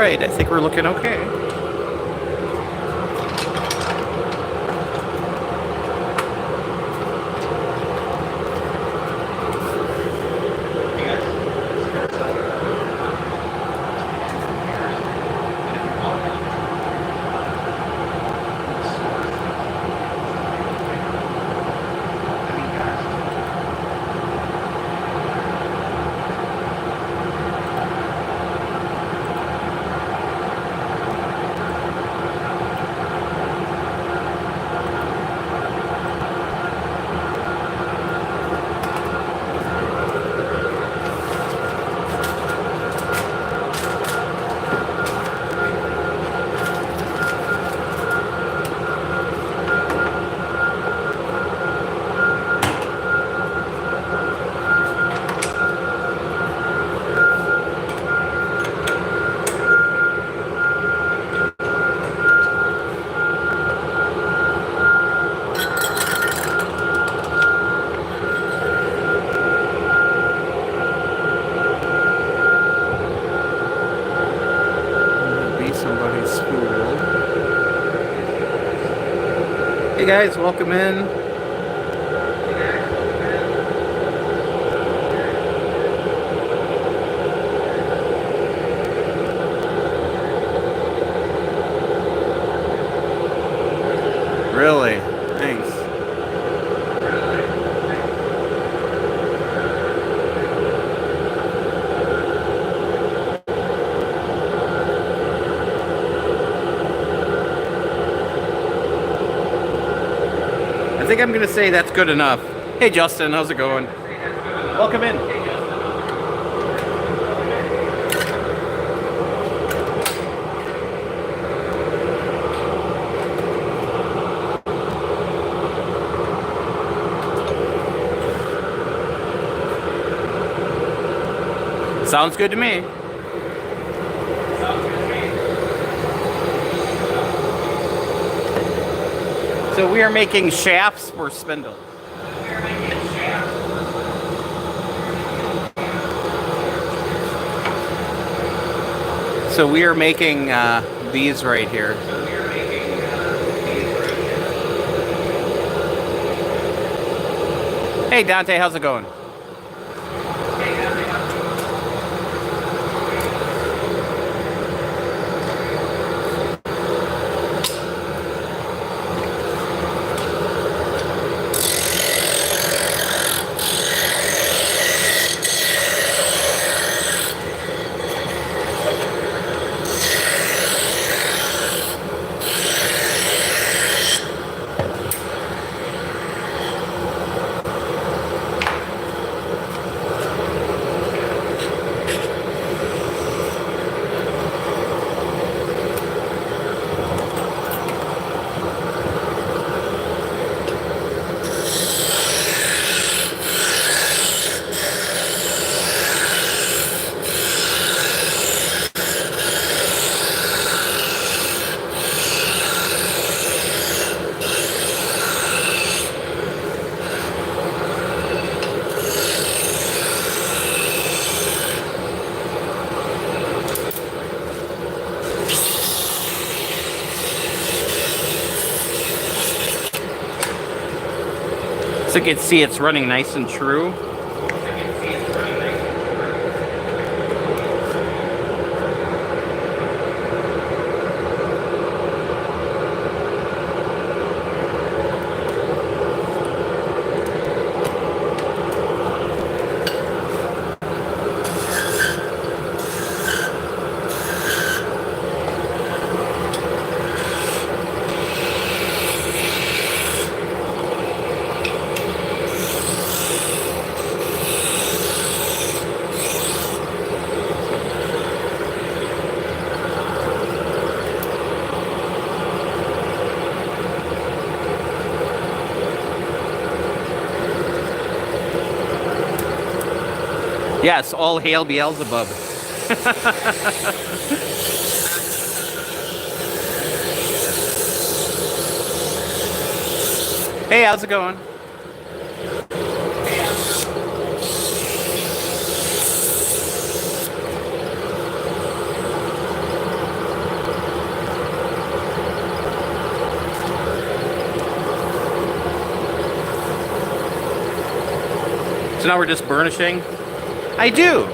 right, I think we're looking okay. Hey guys, welcome in. Really? Thanks. I think I'm gonna say that's good enough. Hey Justin, how's it going? Welcome in. Sounds good to me. So we are making shafts for Spindle. So we are making these right here. Hey Dante, how's it going? So you can see it's running nice and true. Yes, all hail Beelzebub. Hey, how's it going? So now we're just burnishing. I do.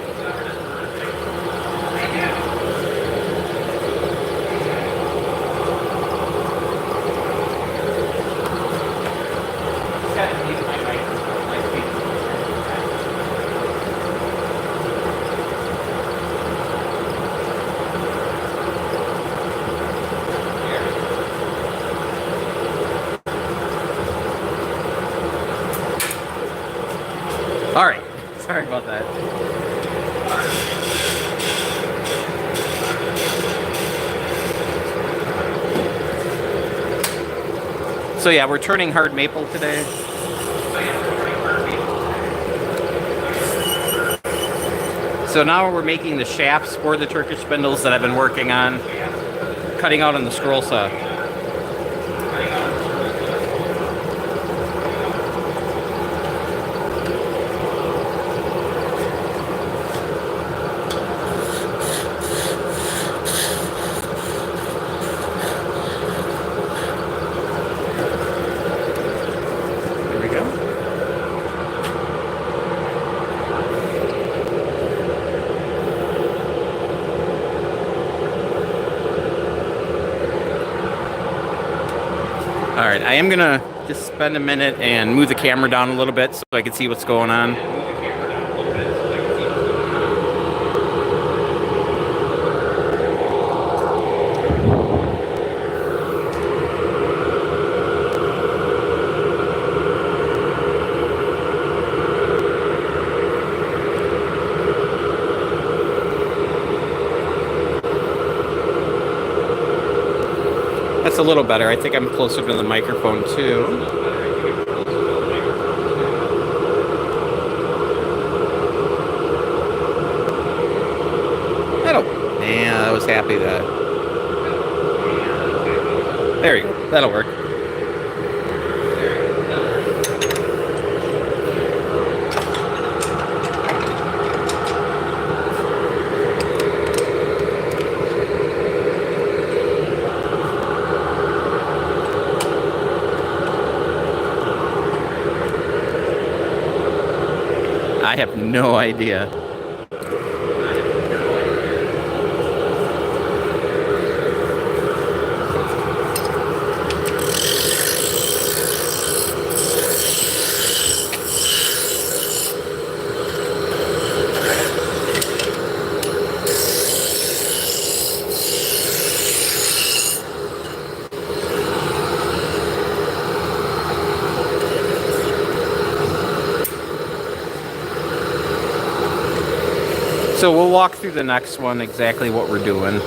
All right. Sorry about that. So yeah, we're turning hard maple today. So now we're making the shafts for the Turkish spindles that I've been working on, cutting out on the scroll saw. Alright, I am gonna just spend a minute and move the camera down a little bit so I can see what's going on. That's a little better. I think I'm closer to the microphone too. Yeah, I was happy that. There you go. That'll work. I have no idea. So we'll walk through the next one, exactly what we're doing.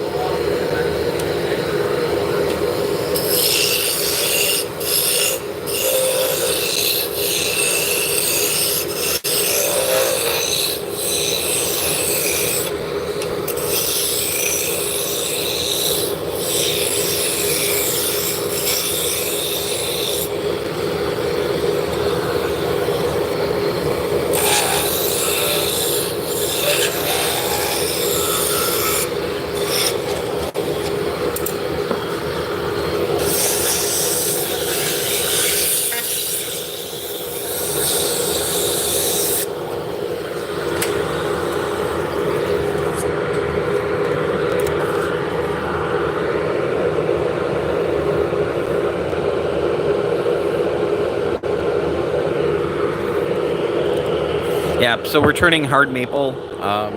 Yeah, so we're turning hard maple. I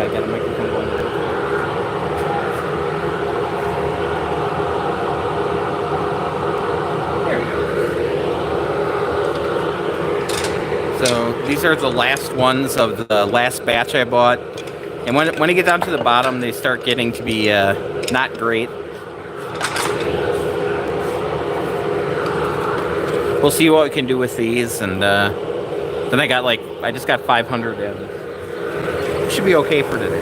got a microphone going. There we go. So these are the last ones of the last batch I bought. And when you get down to the bottom, they start getting to be not great. We'll see what we can do with these, and then I just got 500 in. Should be okay for today.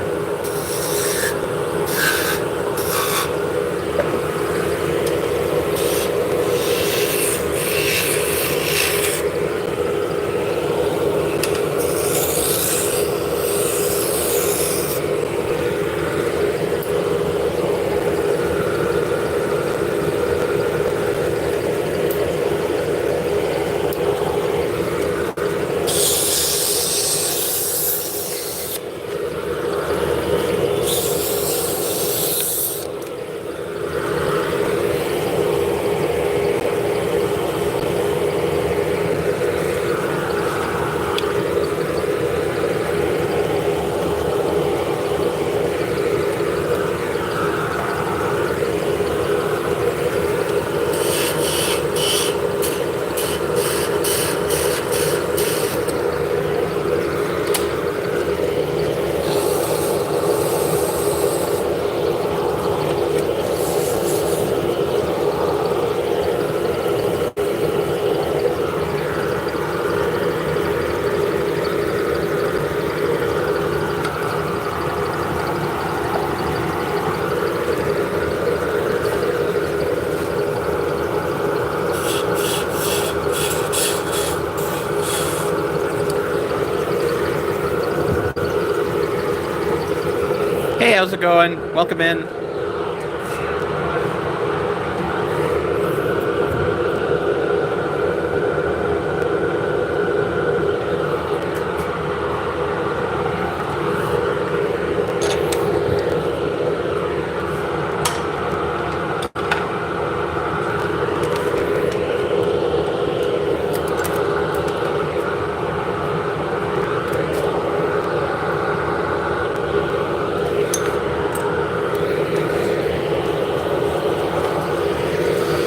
how's it going? Welcome in.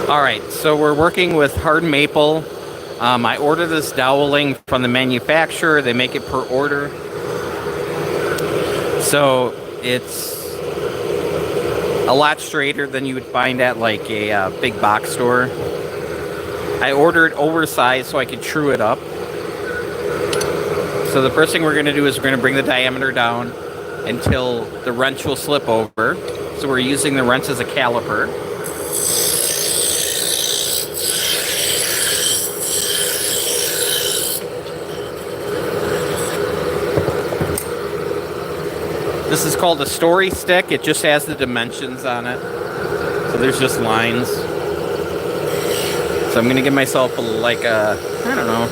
Alright, so we're working with hard maple. I ordered this doweling from the manufacturer. They make it per order. So it's a lot straighter than you would find at like a big box store. I ordered oversized so I could true it up. So the first thing we're going to do is we're going to bring the diameter down until the wrench will slip over. So we're using the wrench as a caliper. This is called a story stick. It just has the dimensions on it. So there's just lines. So I'm going to give myself like a, I don't know,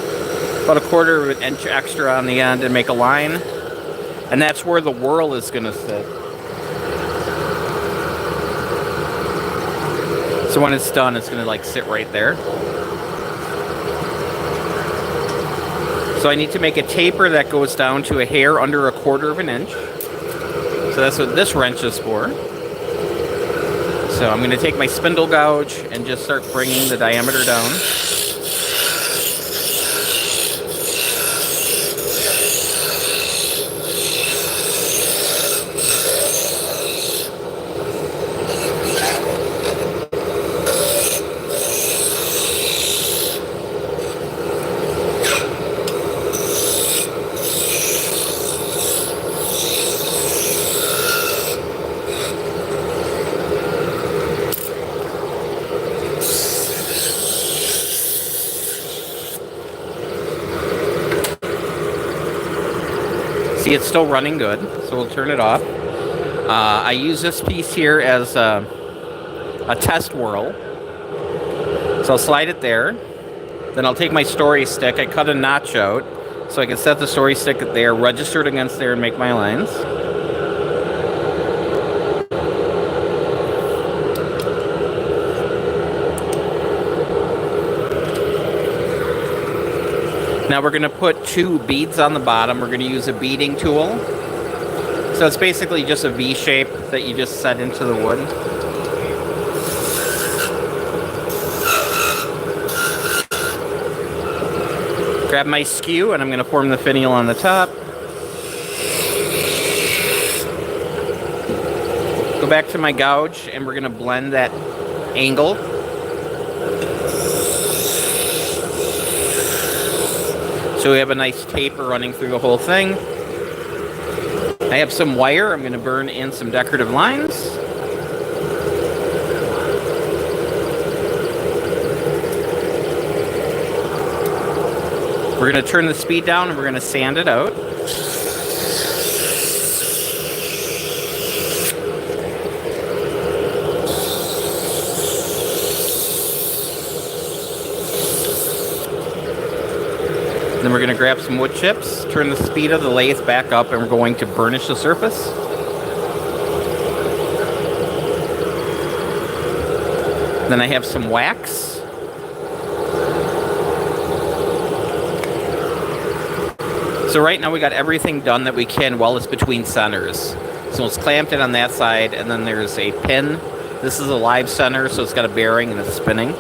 about a quarter of an inch extra on the end and make a line. And that's where the whirl is going to sit. So when it's done, it's going to like sit right there. So I need to make a taper that goes down to a hair under a quarter of an inch. So that's what this wrench is for. So I'm going to take my spindle gouge and just start bringing the diameter down. See, it's still running good, so we'll turn it off. I use this piece here as a test whirl. So I'll slide it there. Then I'll take my story stick. I cut a notch out so I can set the story stick there, register it against there, and make my lines. Now we're going to put 2 beads on the bottom. We're going to use a beading tool. So it's basically just a V shape that you just set into the wood. Grab my skew and I'm going to form the finial on the top. Go back to my gouge and we're going to blend that angle. So we have a nice taper running through the whole thing. I have some wire. I'm going to burn in some decorative lines. We're going to turn the speed down and we're going to sand it out. Then we're going to grab some wood chips, turn the speed of the lathe back up, and we're going to burnish the surface. Then I have some wax. So right now we got everything done that we can while it's between centers. So it's clamped in on that side, and then there's a pin. This is a live center, so it's got a bearing and it's spinning.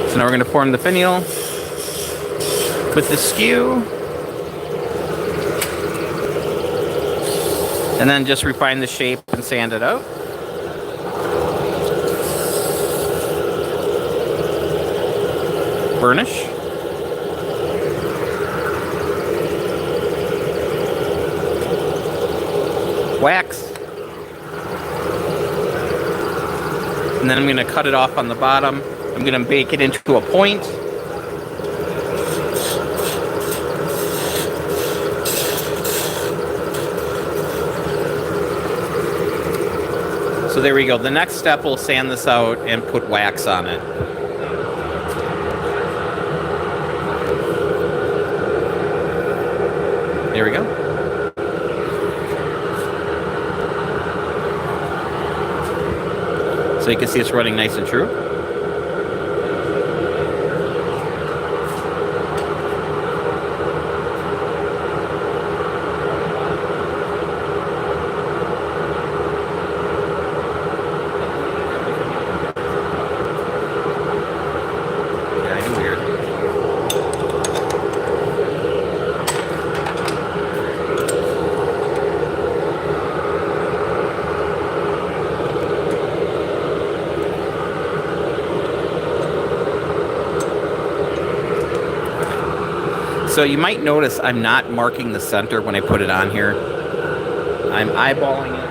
So now we're going to form the finial with the skew, and then just refine the shape and sand it out. Burnish. Wax. And then I'm going to cut it off on the bottom. I'm going to bake it into a point. So there we go. The next step, we'll sand this out and put wax on it. There we go. So you can see it's running nice and true. So you might notice I'm not marking the center when I put it on here. I'm eyeballing it.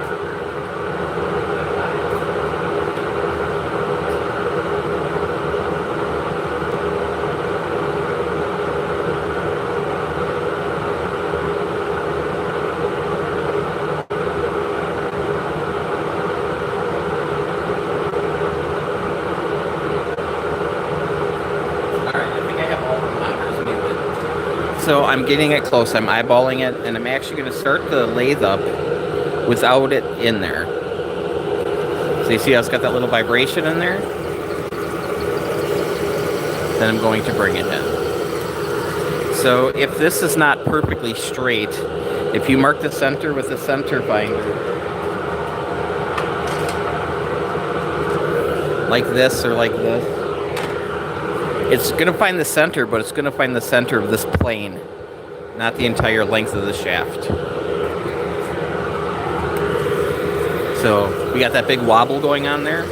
So I'm getting it close, I'm eyeballing it, and I'm actually going to start the lathe up without it in there. So you see how it's got that little vibration in there? Then I'm going to bring it in. So if this is not perfectly straight, if you mark the center with the center finder, like this or like this, it's going to find the center, but it's going to find the center of this plane, not the entire length of the shaft. So we got that big wobble going on there.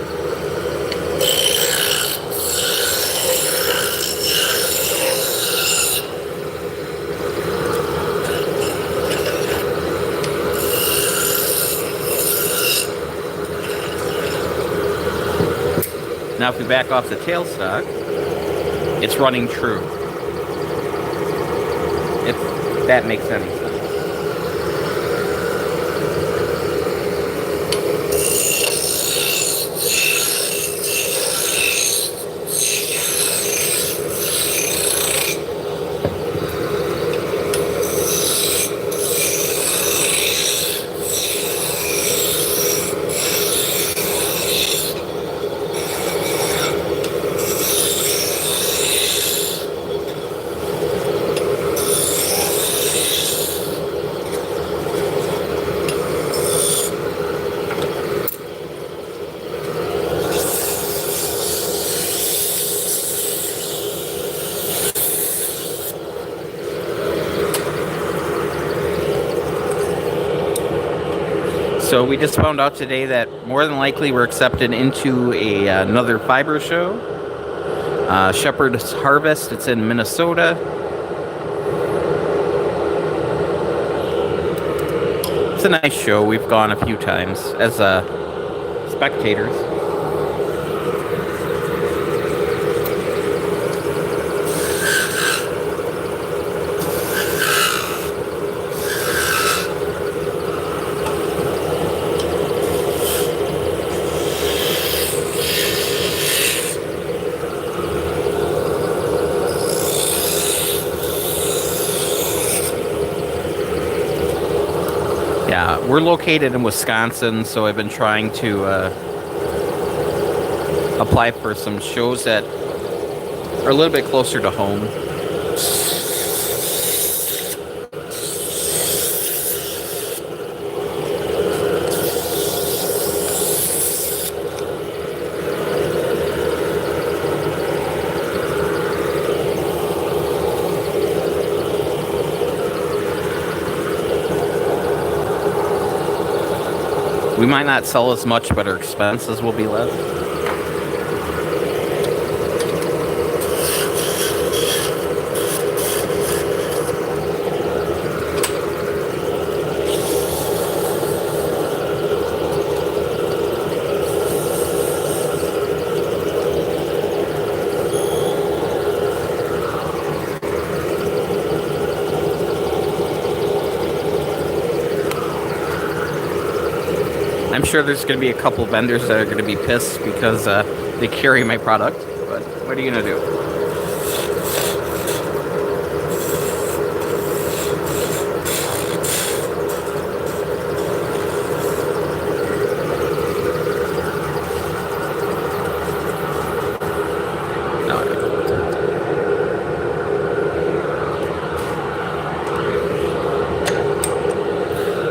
Now if we back off the tailstock, it's running true. If that makes any sense. So we just found out today that more than likely we're accepted into another fiber show, Shepherd's Harvest. It's in Minnesota. It's a nice show. We've gone a few times as spectators. We're located in Wisconsin, so I've been trying to apply for some shows that are a little bit closer to home. We might not sell as much, but our expenses will be less. I'm sure there's going to be a couple vendors that are going to be pissed because they carry my product, but what are you going to do?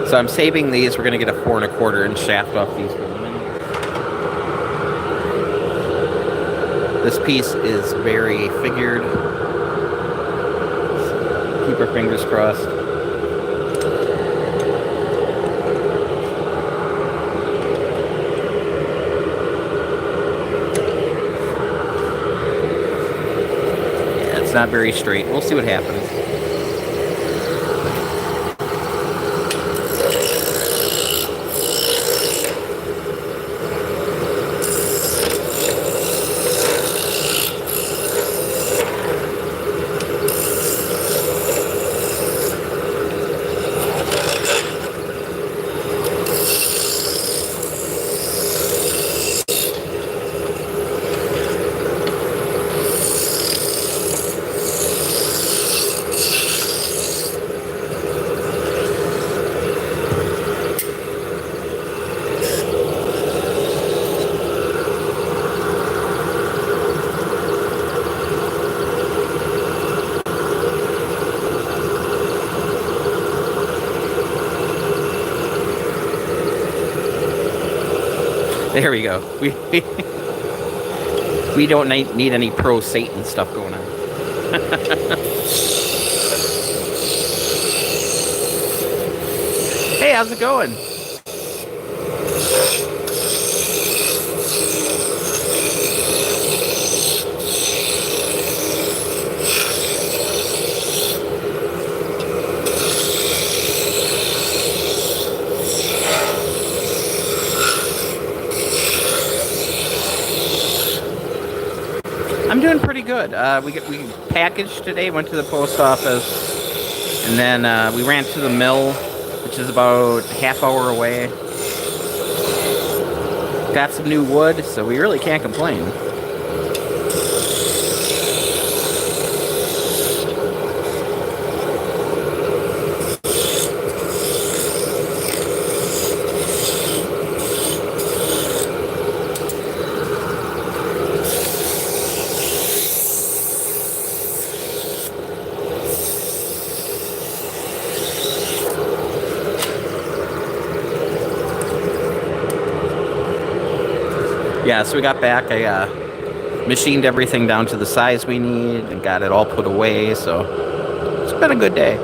So I'm saving these. We're going to get a 4 1/4 inch shaft off these. This piece is very figured. So keep our fingers crossed. Yeah, it's not very straight. We'll see what happens. There we go. We don't need any pro Satan stuff going on. Hey, how's it going? I'm doing pretty good. We packaged today, went to the post office, and then we ran to the mill, which is about a half hour away. Got some new wood, so we really can't complain. Yeah, so we got back. I machined everything down to the size we need and got it all put away, so it's been a good day.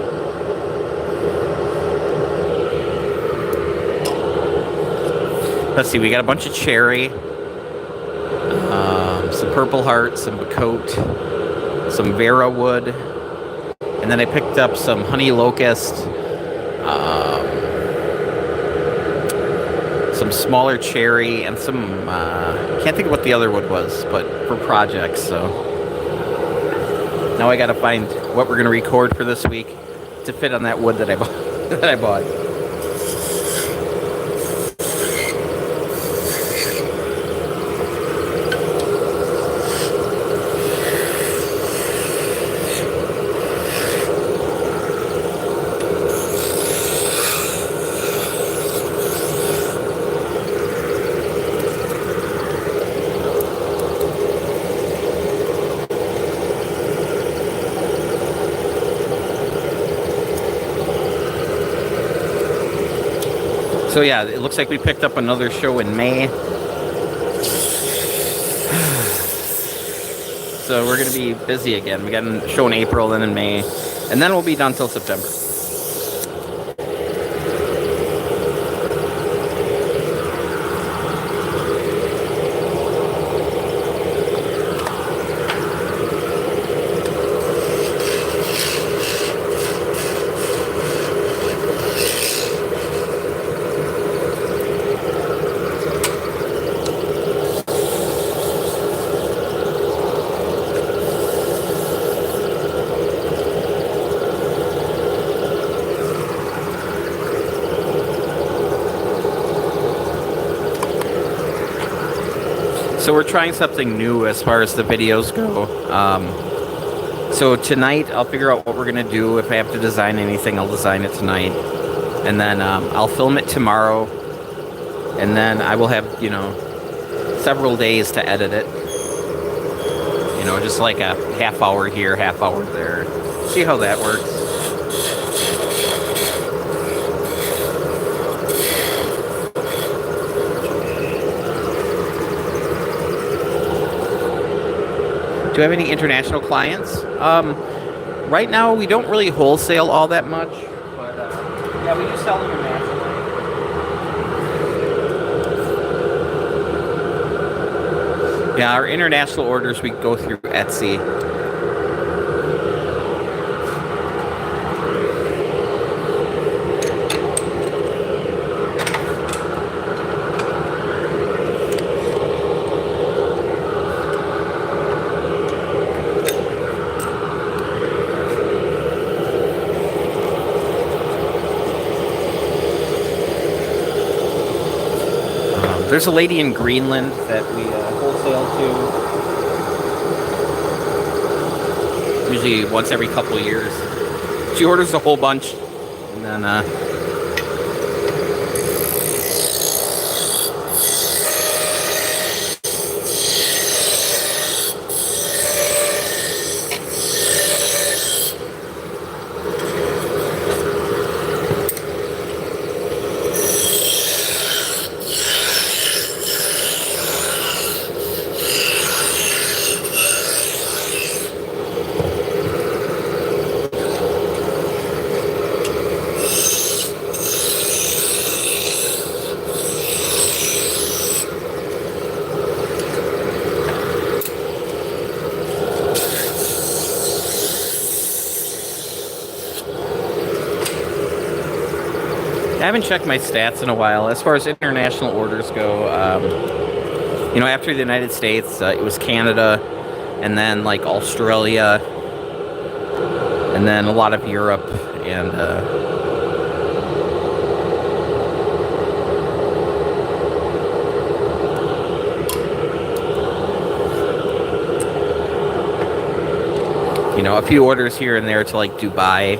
Let's see, we got a bunch of cherry, some purple heart, some bacote, some Vera wood, and then I picked up some honey locust, some smaller cherry, and some, can't think of what the other wood was, but for projects, so. Now I gotta find what we're gonna record for this week to fit on that wood that I bought. So yeah, it looks like we picked up another show in May. So we're going to be busy again. We got a show in April, then in May, and then we'll be done till September. So we're trying something new as far as the videos go. So tonight I'll figure out what we're gonna do. If I have to design anything, I'll design it tonight, and then I'll film it tomorrow, and then I will have several days to edit it. Just like a half hour here, half hour there. See how that works. Do you have any international clients? Right now, we don't really wholesale all that much, but yeah, we do sell internationally. Yeah, our international orders we go through Etsy. There's a lady in Greenland that we wholesale to. Usually once every couple of years. She orders a whole bunch, and then I haven't checked my stats in a while. As far as international orders go, after the United States, it was Canada, and then like Australia, and then a lot of Europe, and a few orders here and there to like Dubai.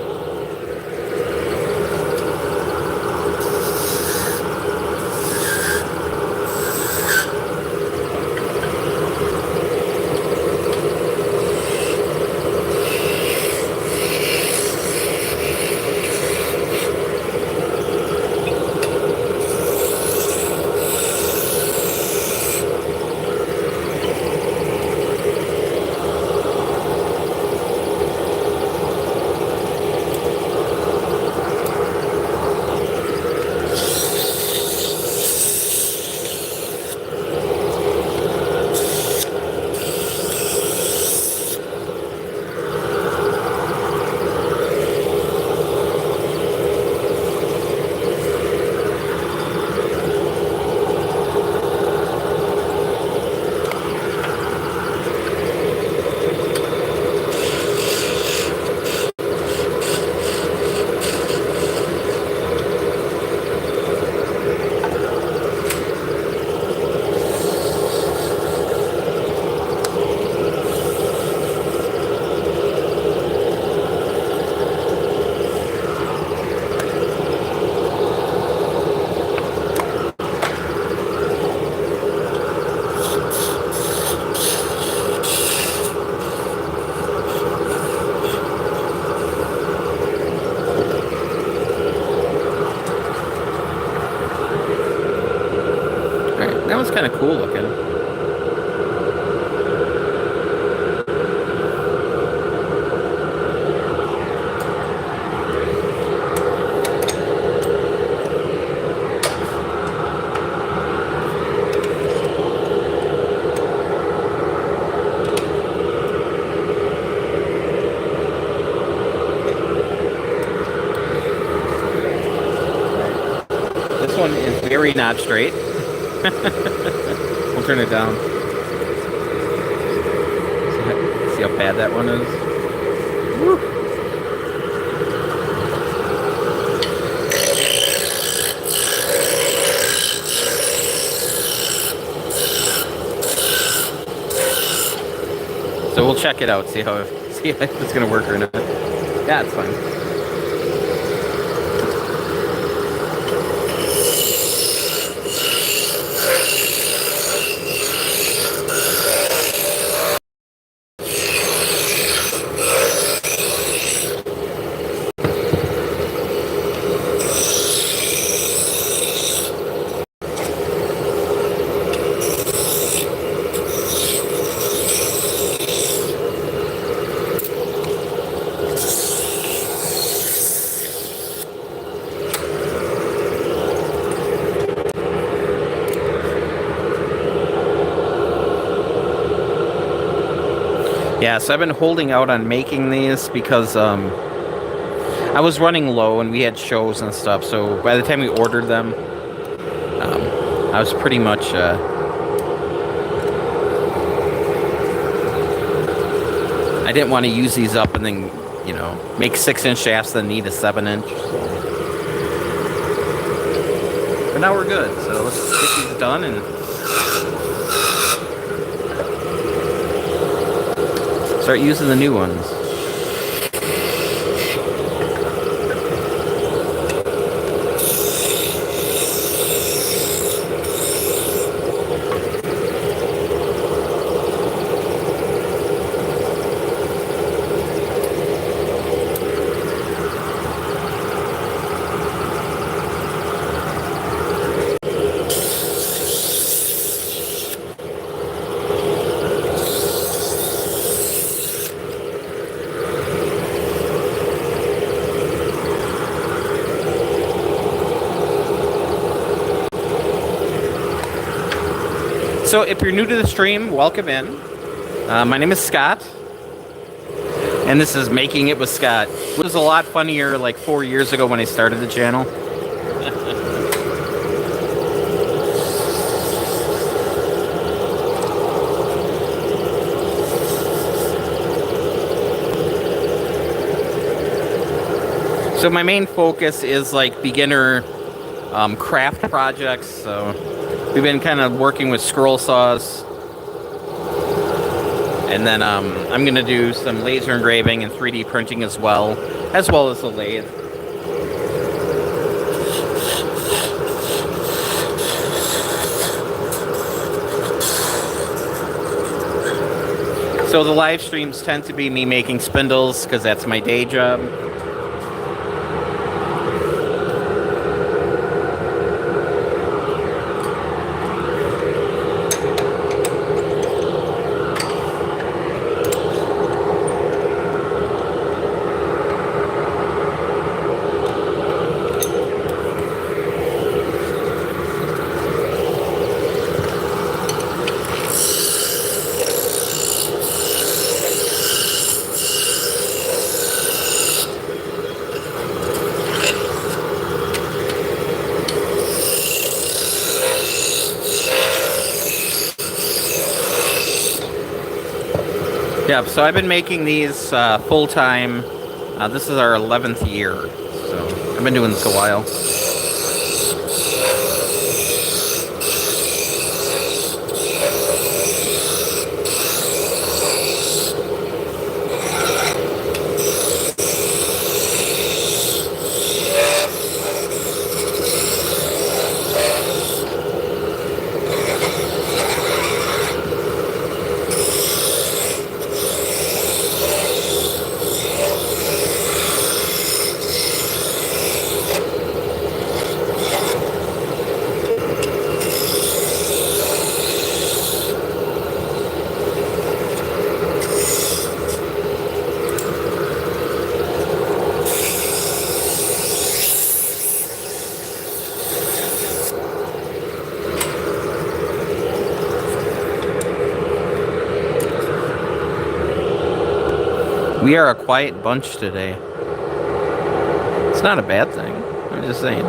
That was kind of cool looking. This one is very not straight. We'll turn it down. See how bad that one is? Woo. So we'll check it out, see if it's gonna work or not. Yeah, it's fine. Yeah, so I've been holding out on making these because I was running low and we had shows and stuff. So by the time we ordered them, I was pretty much I didn't want to use these up and then, you know, make 6-inch shafts that need a 7-inch. But now we're good. So let's get these done and start using the new ones. So if you're new to the stream, welcome in. My name is Scott, and this is Making It with Scott. It was a lot funnier like 4 years ago when I started the channel. So my main focus is like beginner craft projects. So we've been kind of working with scroll saws, and then I'm gonna do some laser engraving and 3D printing as well as the lathe. So the live streams tend to be me making spindles because that's my day job. Yeah, so I've been making these full-time. This is our 11th year, so I've been doing this a while. We are a quiet bunch today. It's not a bad thing. I'm just saying.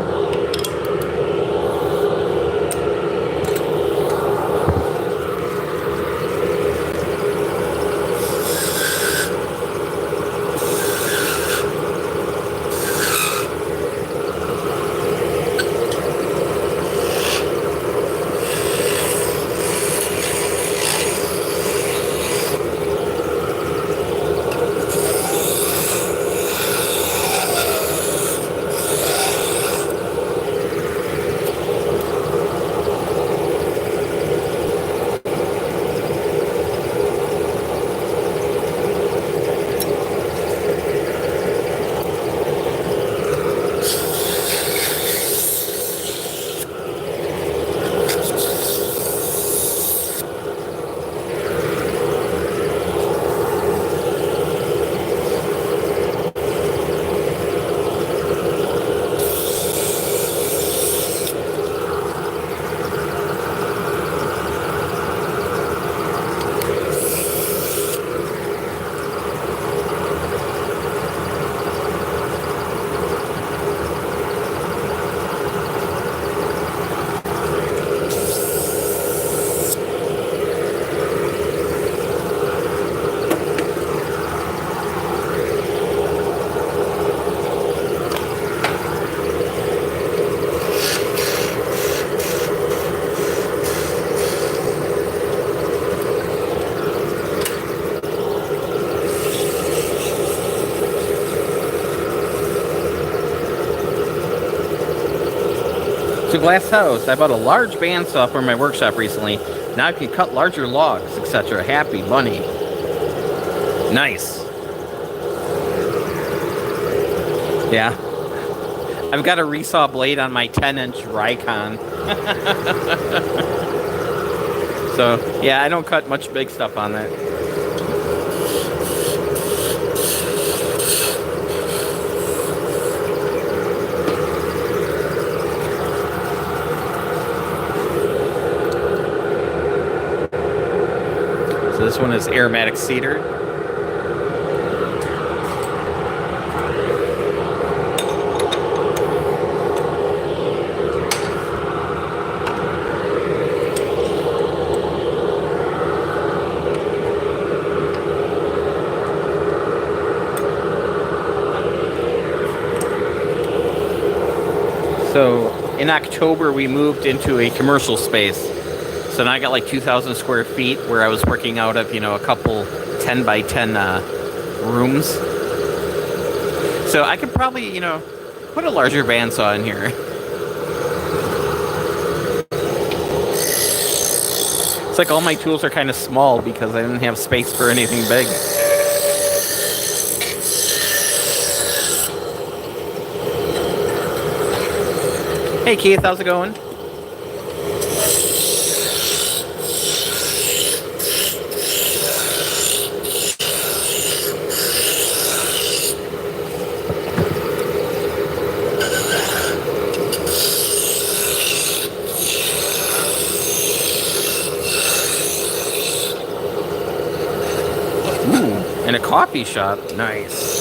So glass house. I bought a large bandsaw for my workshop recently. Now I can cut larger logs, etc. Happy bunny. Nice. Yeah. I've got a resaw blade on my 10-inch Rikon. So, yeah, I don't cut much big stuff on that. So this one is aromatic cedar. So in October, we moved into a commercial space. So now I got like 2,000 square feet where I was working out of, a couple 10 by 10 rooms. So I could probably, put a larger bandsaw in here. It's like all my tools are kind of small because I didn't have space for anything big. Hey Keith, how's it going? Ooh, in a coffee shop. Nice.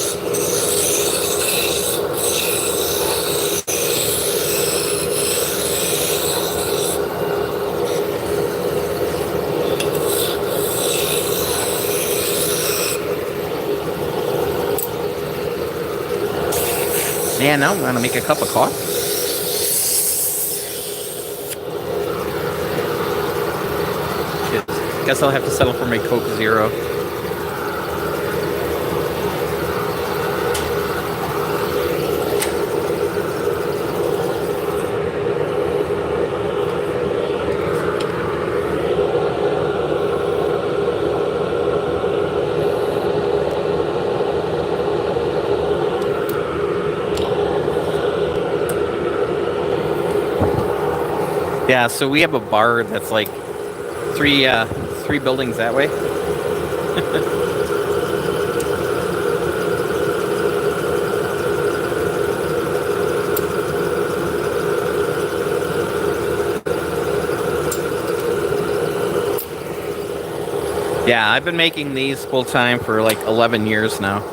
Yeah, now I'm gonna make a cup of coffee. Guess I'll have to settle for my Coke Zero. Yeah, so we have a bar that's like three buildings that way. Yeah, I've been making these full time for like 11 years now.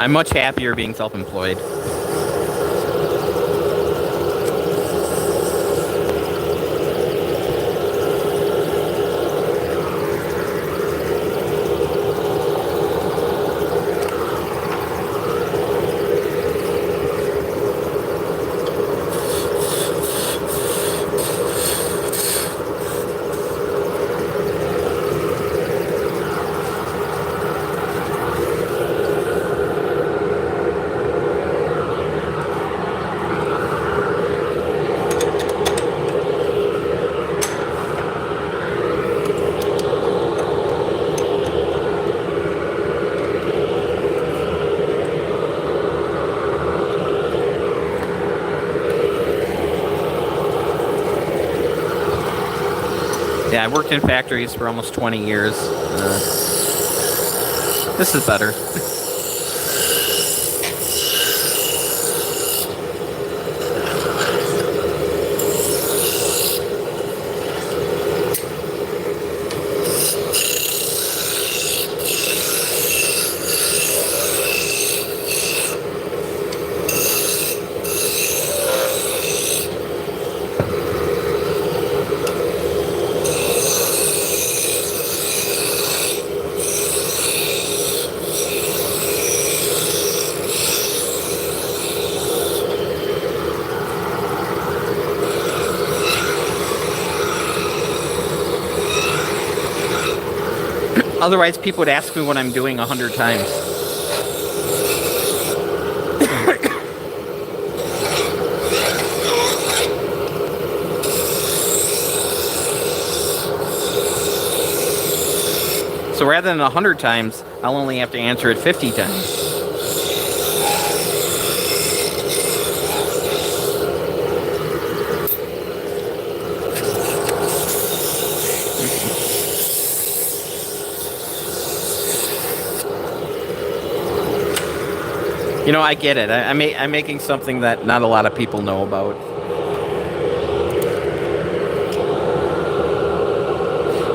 I'm much happier being self-employed. Yeah, I worked in factories for almost 20 years. This is better. Otherwise, people would ask me what I'm doing 100 times. So rather than 100 times, I'll only have to answer it 50 times. You know, I get it. I'm making something that not a lot of people know about.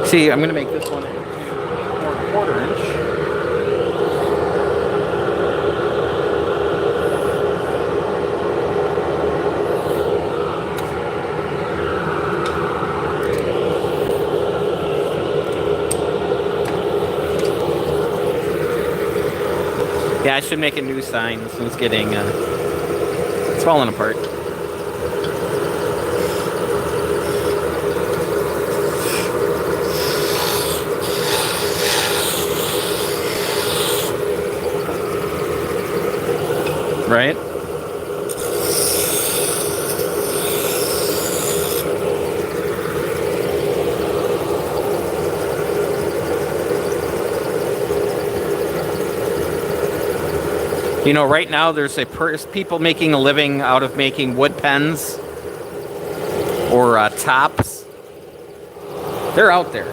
See, I'm going to make this one into 4/4 inch. Yeah, I should make a new sign. This one's getting, it's falling apart. Right? You know, right now there's people making a living out of making wood pens or tops. They're out there.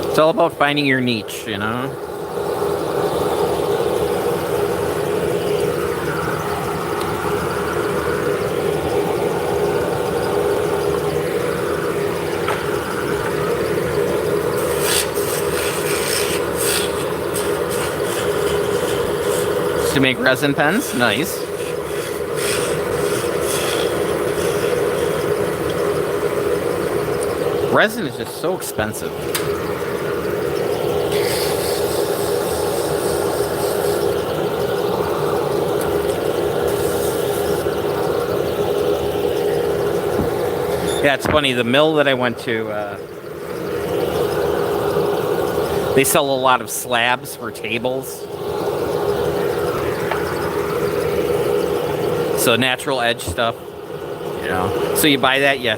It's all about finding your niche, you know? To make resin pens, nice. Resin is just so expensive. Yeah, it's funny. The mill that I went to, they sell a lot of slabs for tables. So natural edge stuff, you know. So you buy that, you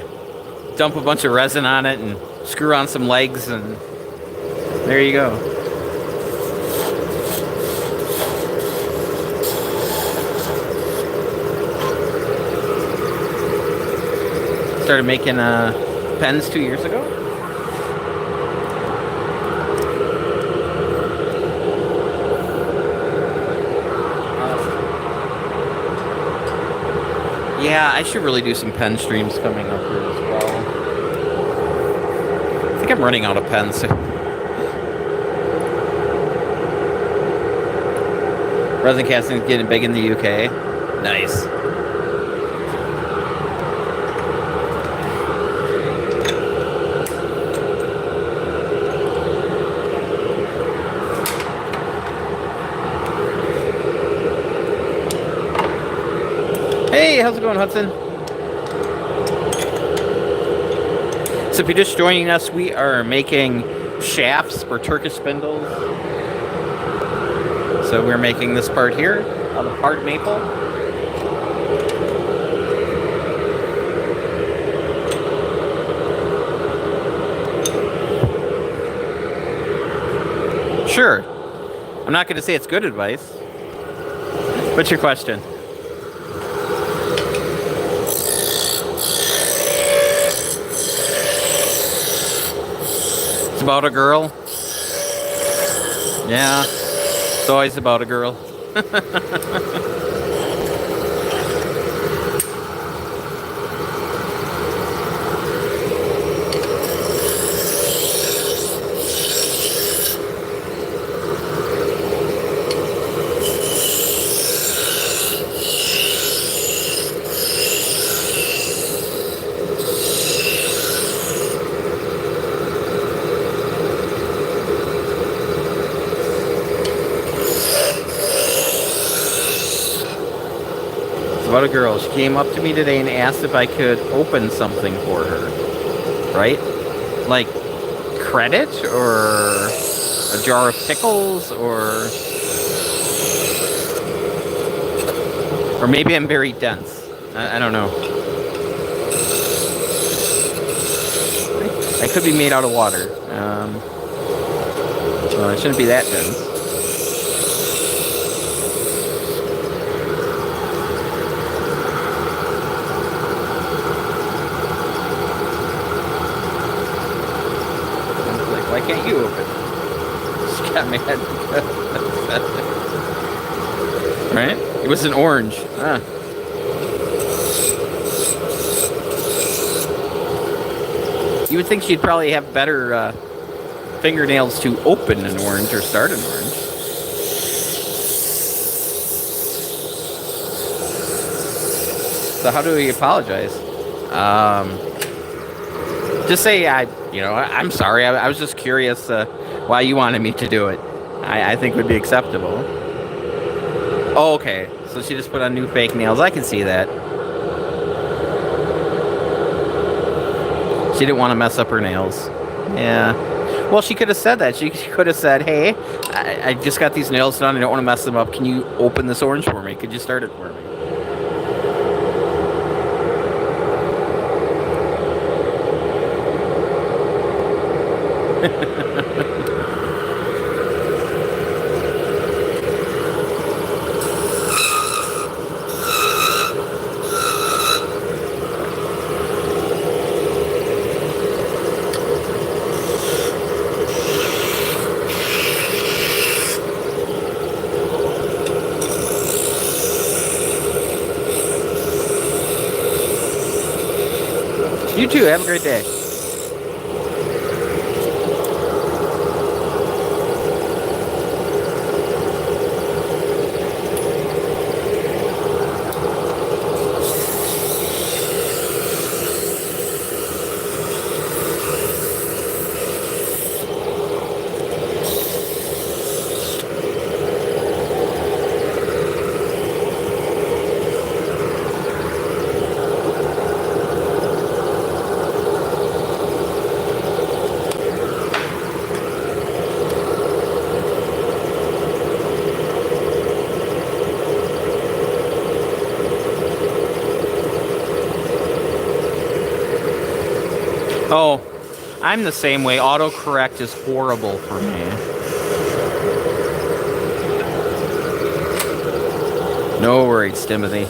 dump a bunch of resin on it and screw on some legs, and there you go. Started making pens 2 years ago. Yeah, I should really do some pen streams coming up here as well. I think I'm running out of pens. Resin casting is getting big in the UK. Nice. Hey, how's it going, Hudson? So if you're just joining us, we are making shafts for Turkish spindles. So we're making this part here out of hard maple. Sure. I'm not going to say it's good advice. What's your question? It's about a girl. Yeah, it's always about a girl. About a girl. She came up to me today and asked if I could open something for her. Right? Like credit or a jar of pickles or maybe I'm very dense. I don't know. I could be made out of water. Well, it shouldn't be that dense. Why can't you open? She got mad. Right? It was an orange. Ah. You would think she'd probably have better fingernails to open an orange or start an orange. So how do we apologize? Just say I'm sorry. I was just curious why you wanted me to do it. I think would be acceptable. Oh, okay. So she just put on new fake nails. I can see that. She didn't want to mess up her nails. Yeah. Well, she could have said that. She could have said, hey, I just got these nails done. I don't want to mess them up. Can you open this orange for me? Could you start it for me? You too. Have a great day. Oh, I'm the same way. Autocorrect is horrible for me. No worries, Timothy.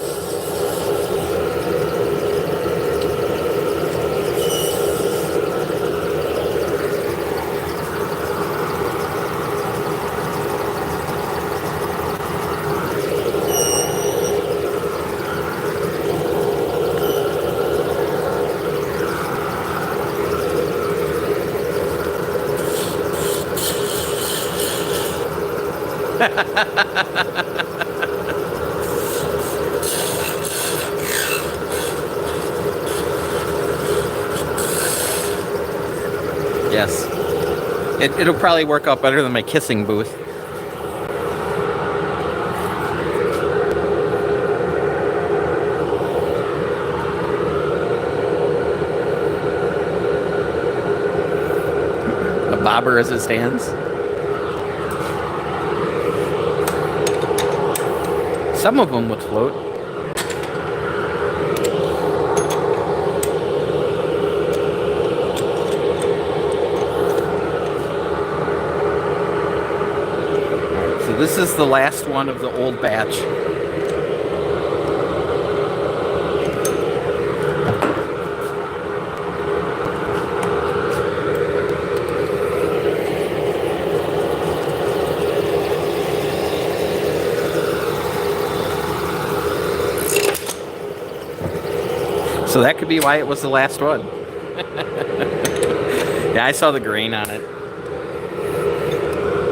Yes. It'll probably work out better than my kissing booth. A bobber as it stands. Some of them would float. So this is the last one of the old batch. So that could be why it was the last one. Yeah, I saw the grain on it.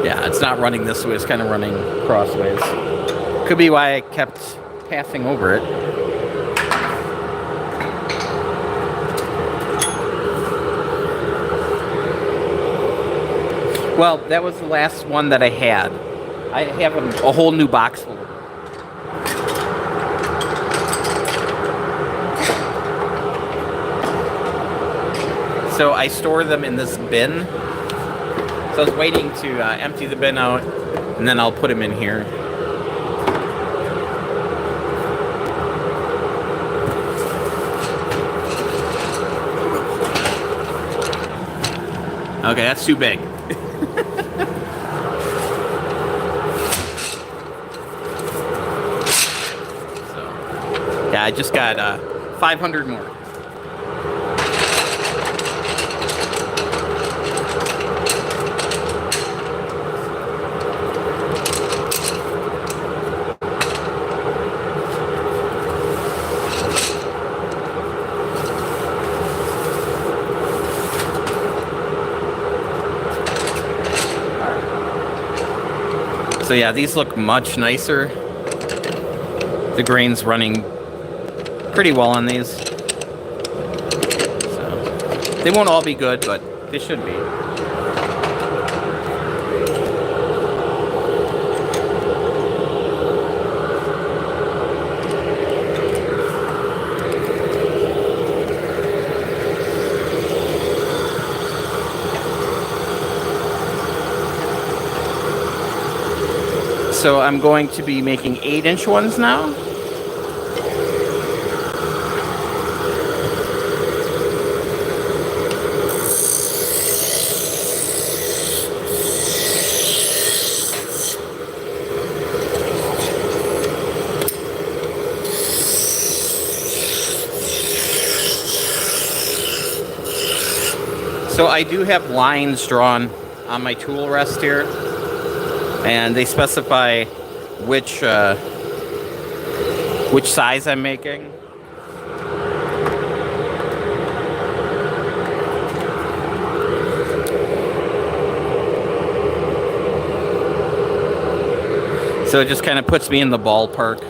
Yeah, it's not running this way. It's kind of running crossways. Could be why I kept passing over it. Well, that was the last one that I had. I have a whole new box full of them. So I store them in this bin. So I was waiting to empty the bin out, and then I'll put them in here. Okay, that's too big. So, yeah, I just got 500 more. So yeah, these look much nicer. The grain's running pretty well on these. So they won't all be good, but they should be. So I'm going to be making 8-inch ones now. So I do have lines drawn on my tool rest here, and they specify which size I'm making. So it just kind of puts me in the ballpark.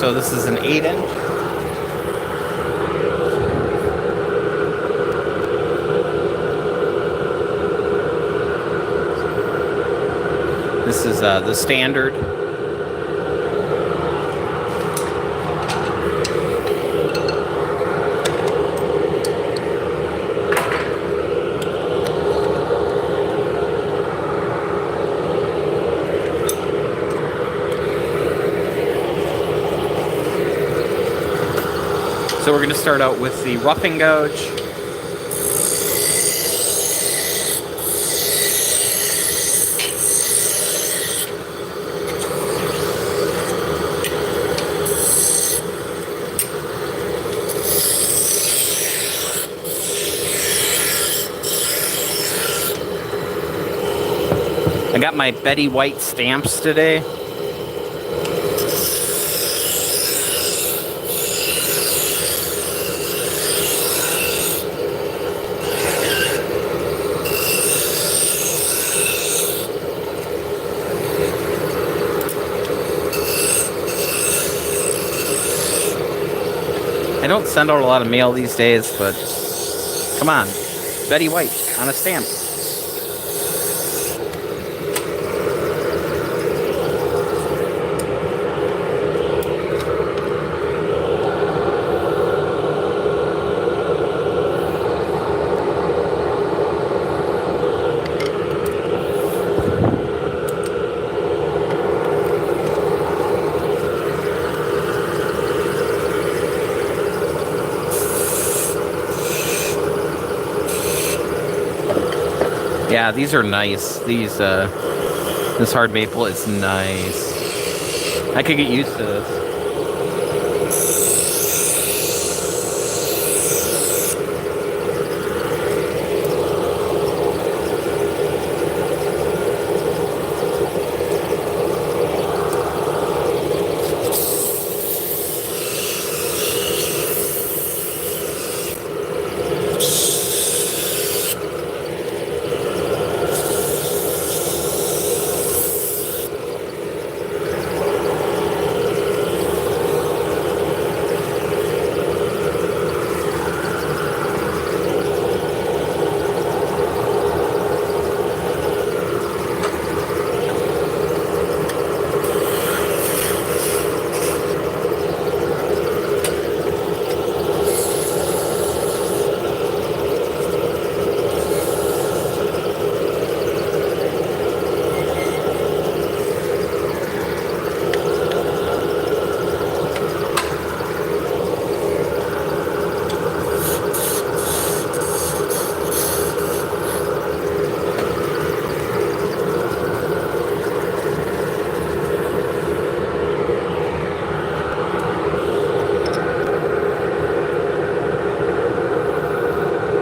so this is an 8-inch. This is the standard. So we're going to start out with the roughing gouge. I got my Betty White stamps today. I don't send out a lot of mail these days, but come on, Betty White on a stamp. Yeah, these are nice. This hard maple is nice. I could get used to this.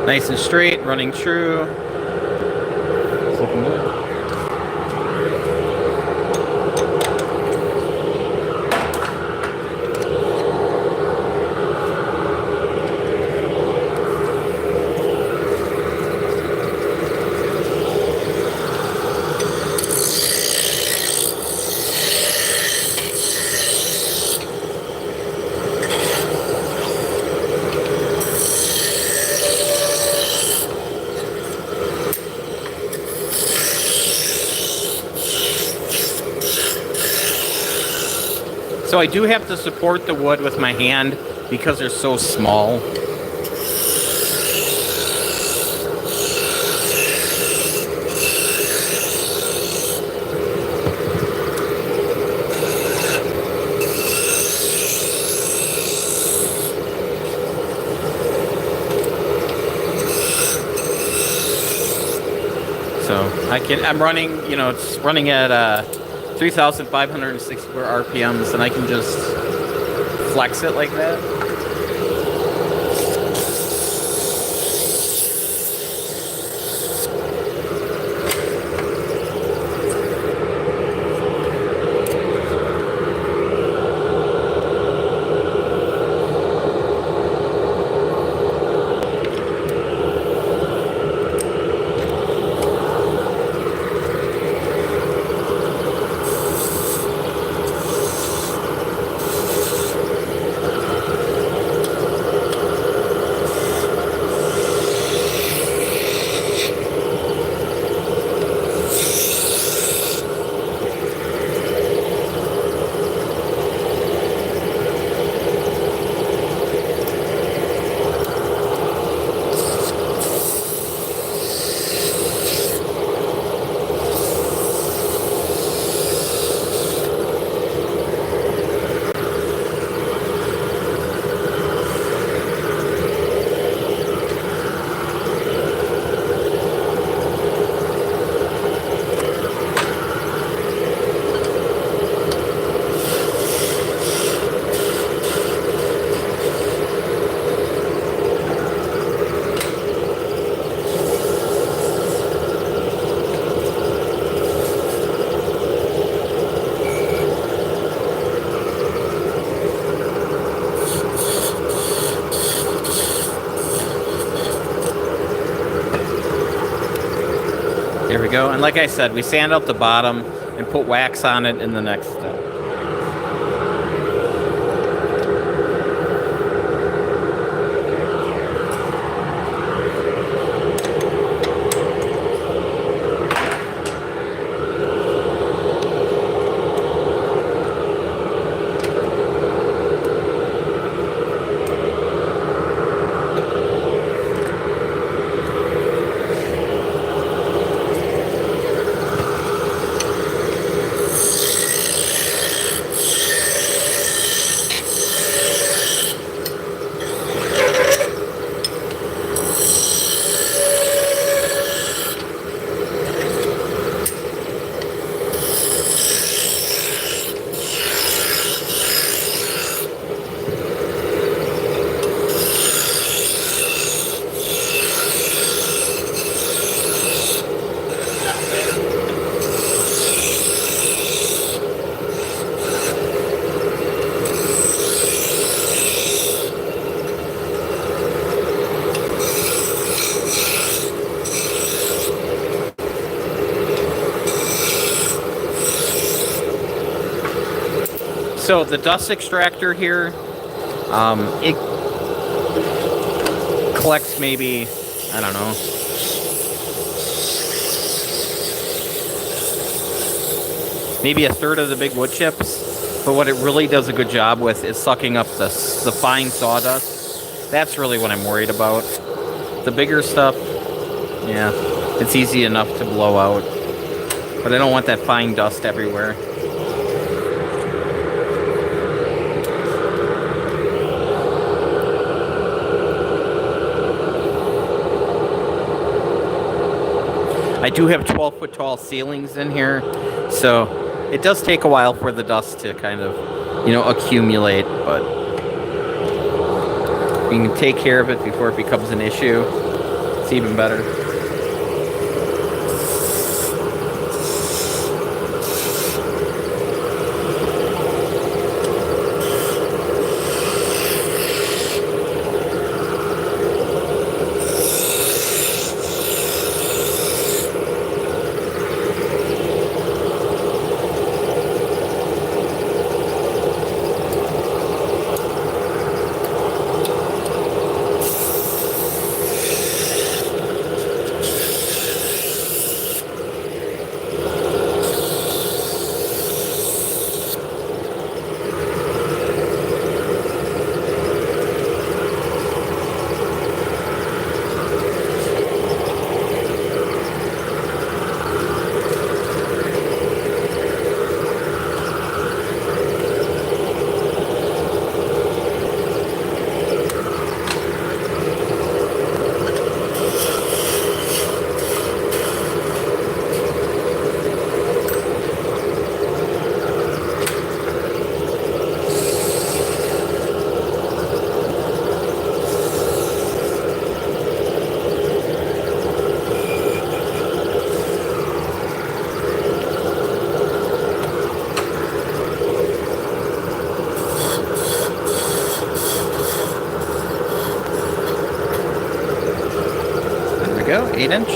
Nice and straight, running true. It's looking good. So I do have to support the wood with my hand because they're so small. So I'm running, it's running at 3,564 RPMs, and I can just flex it like that. we go. And like I said, we sand out the bottom and put wax on it in the next step. So the dust extractor here, it collects maybe, I don't know, maybe a third of the big wood chips. But what it really does a good job with is sucking up the fine sawdust. That's really what I'm worried about. The bigger stuff, yeah, it's easy enough to blow out. But I don't want that fine dust everywhere. I do have 12-foot tall ceilings in here, so it does take a while for the dust to kind of, accumulate, but you can take care of it before it becomes an issue. It's even better. Go, 8-inch.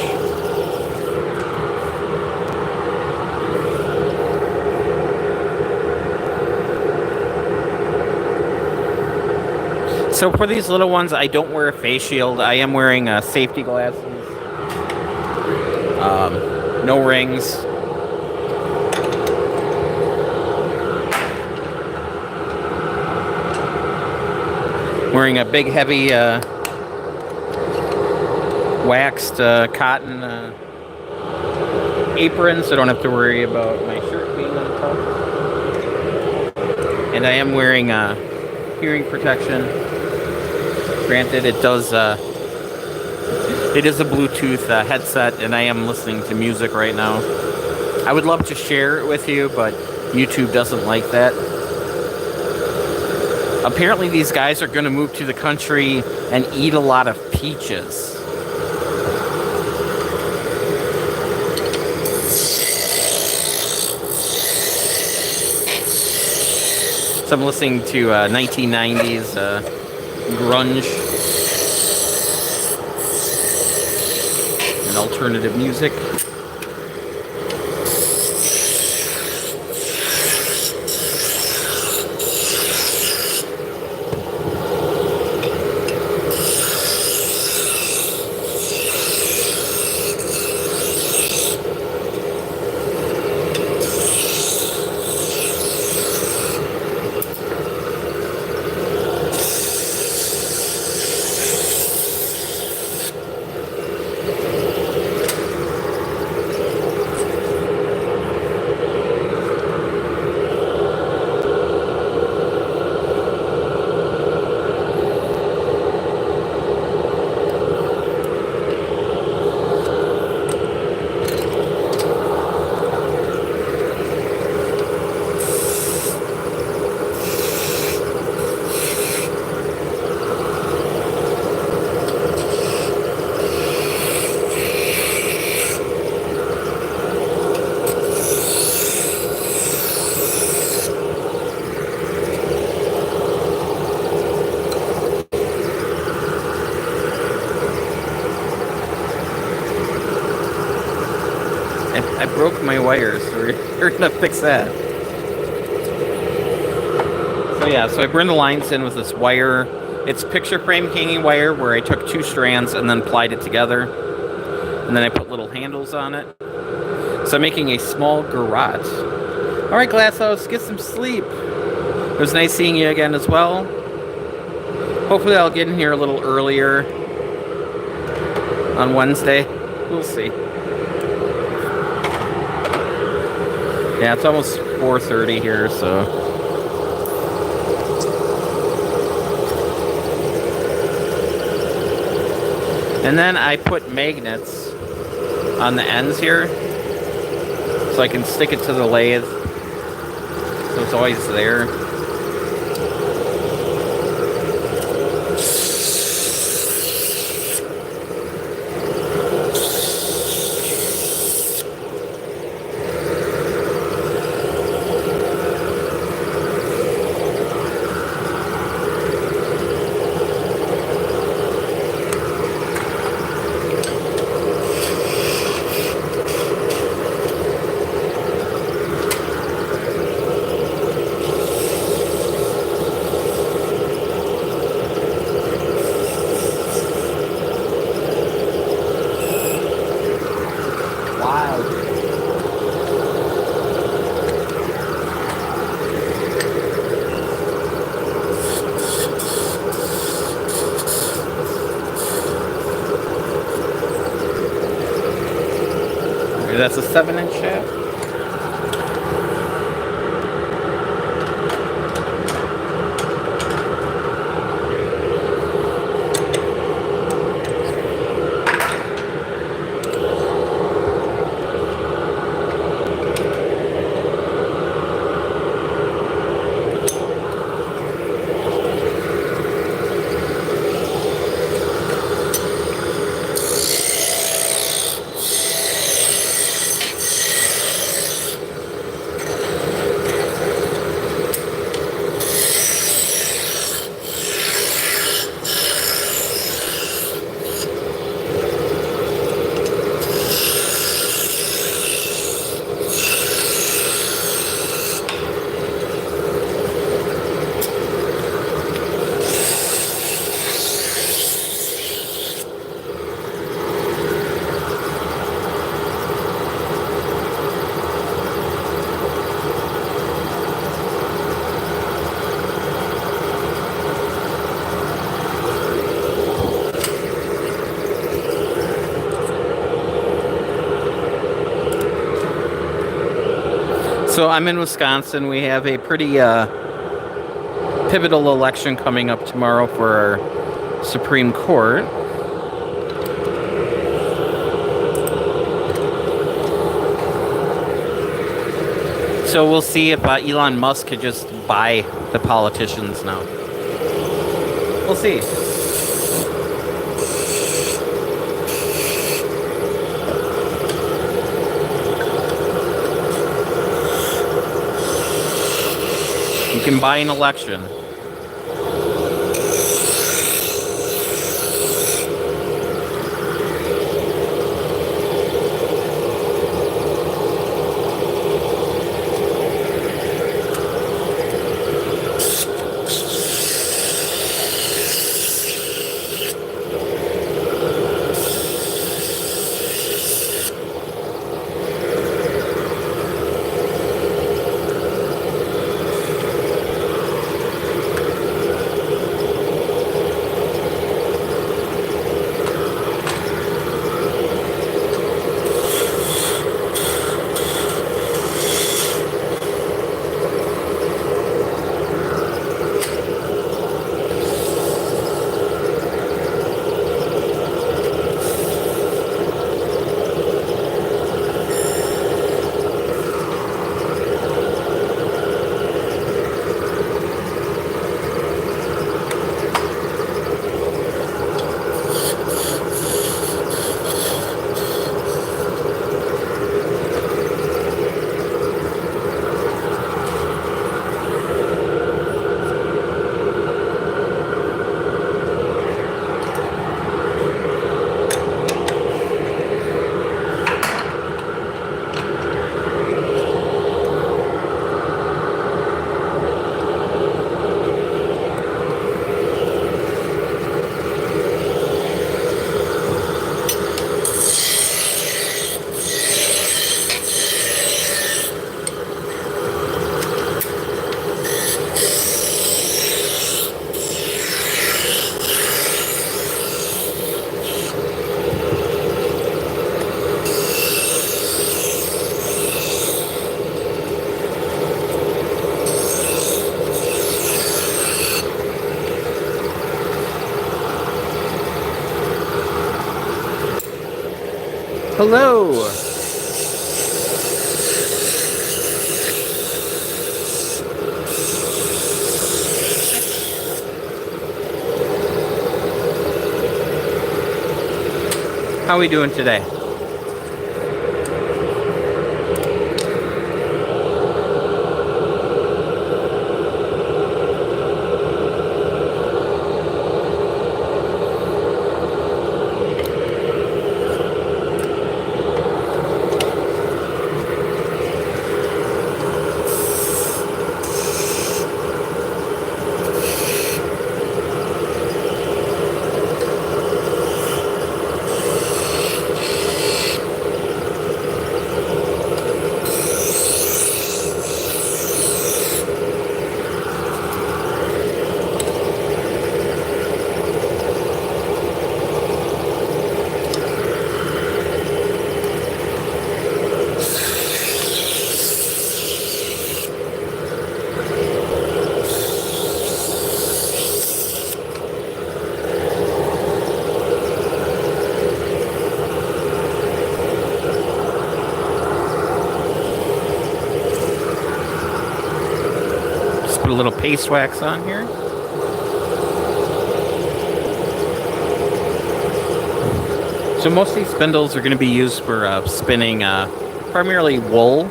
So for these little ones, I don't wear a face shield. I am wearing safety glasses. No rings. Wearing a big, heavy waxed cotton apron, so I don't have to worry about my shirt being untucked. And I am wearing hearing protection. Granted, it is a Bluetooth headset, and I am listening to music right now. I would love to share it with you, but YouTube doesn't like that. Apparently, these guys are going to move to the country and eat a lot of peaches. So I'm listening to 1990s grunge and alternative music. broke my wires, so we're gonna fix that. So yeah, so I bring the lines in with this wire. It's picture frame hanging wire where I took 2 strands and then plied it together. And then I put little handles on it. So I'm making a small garage. Alright, Glasshouse, get some sleep. It was nice seeing you again as well. Hopefully I'll get in here a little earlier on Wednesday. We'll see. Yeah, it's almost 4:30 here, so... And then I put magnets on the ends here so I can stick it to the lathe so it's always there. That's a 7-inch shaft. So I'm in Wisconsin. We have a pretty pivotal election coming up tomorrow for our Supreme Court. So we'll see if Elon Musk could just buy the politicians now. We'll see. You can buy an election. Hello! How are we doing today? Put a little paste wax on here. So most of these spindles are going to be used for spinning primarily wool.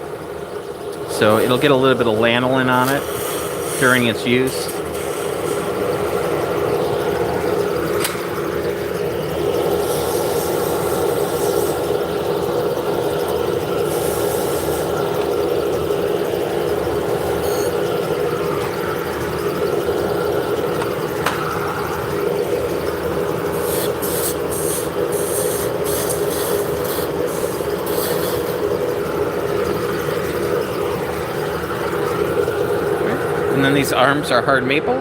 So it'll get a little bit of lanolin on it during its use. And then these arms are hard maple.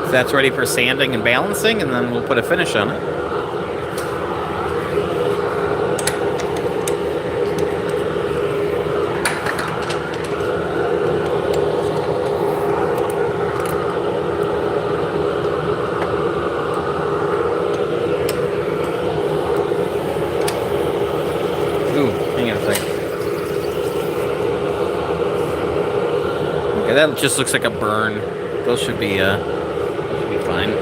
So that's ready for sanding and balancing, and then we'll put a finish on it. Ooh, hang on a second. Okay, that just looks like a burn. Those should be fine.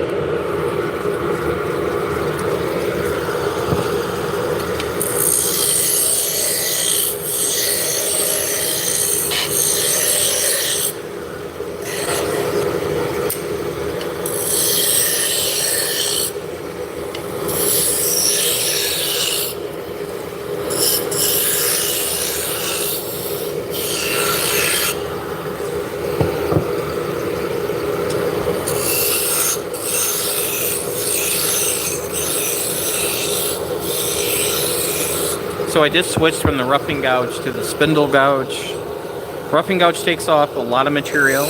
So I just switched from the roughing gouge to the spindle gouge. Roughing gouge takes off a lot of material,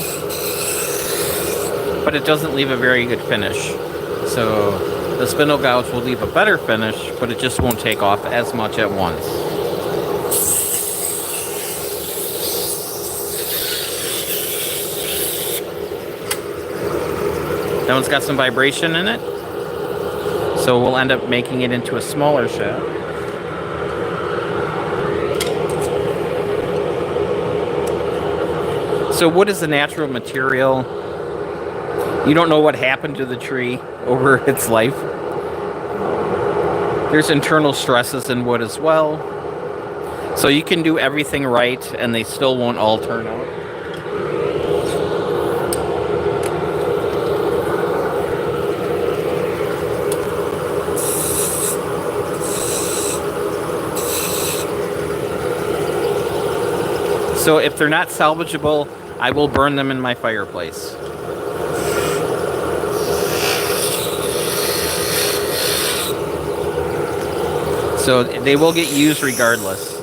but it doesn't leave a very good finish. So the spindle gouge will leave a better finish, but it just won't take off as much at once. That one's got some vibration in it, so we'll end up making it into a smaller shaft. So wood is a natural material. You don't know what happened to the tree over its life. There's internal stresses in wood as well. So you can do everything right and they still won't all turn out. So if they're not salvageable, I will burn them in my fireplace. So they will get used regardless.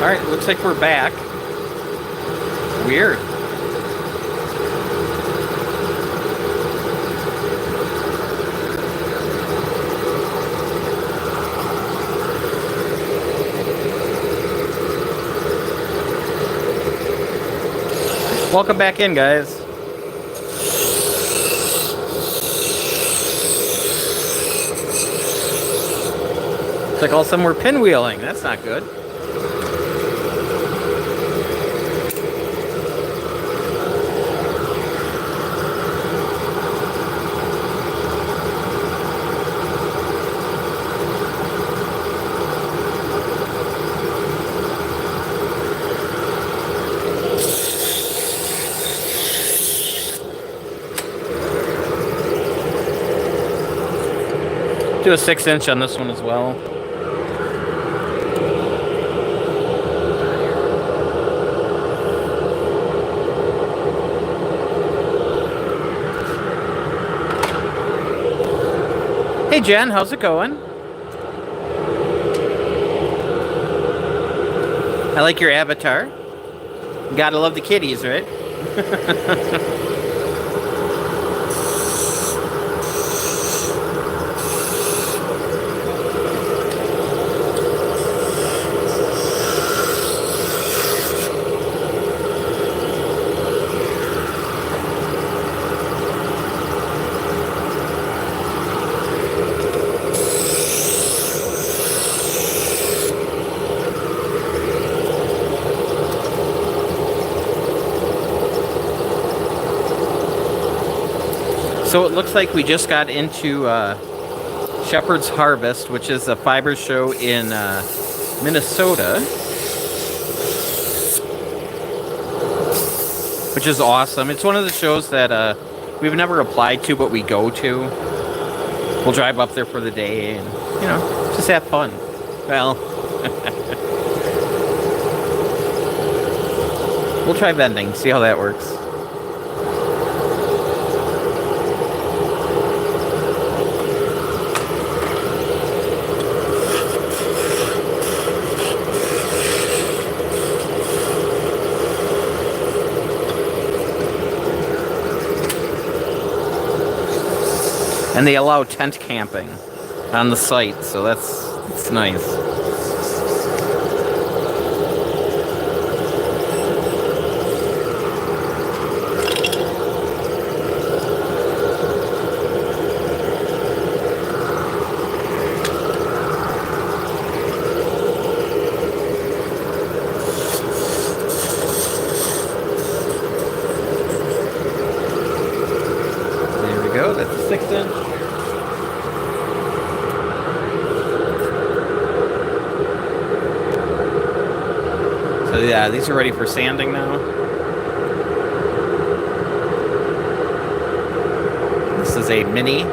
Alright, looks like we're back. Weird. Welcome back in, guys. It's like all of a sudden we're pinwheeling. That's not good. Do a 6-inch on this one as well. Hey Jen, how's it going? I like your avatar. You gotta love the kitties, right? So it looks like we just got into Shepherd's Harvest, which is a fiber show in Minnesota, which is awesome. It's one of the shows that we've never applied to, but we go to. We'll drive up there for the day and, you know, just have fun. Well, we'll try vending, see how that works. And they allow tent camping on the site, so that's nice. There we go, that's a 6-inch. So yeah, these are ready for sanding now. This is a mini.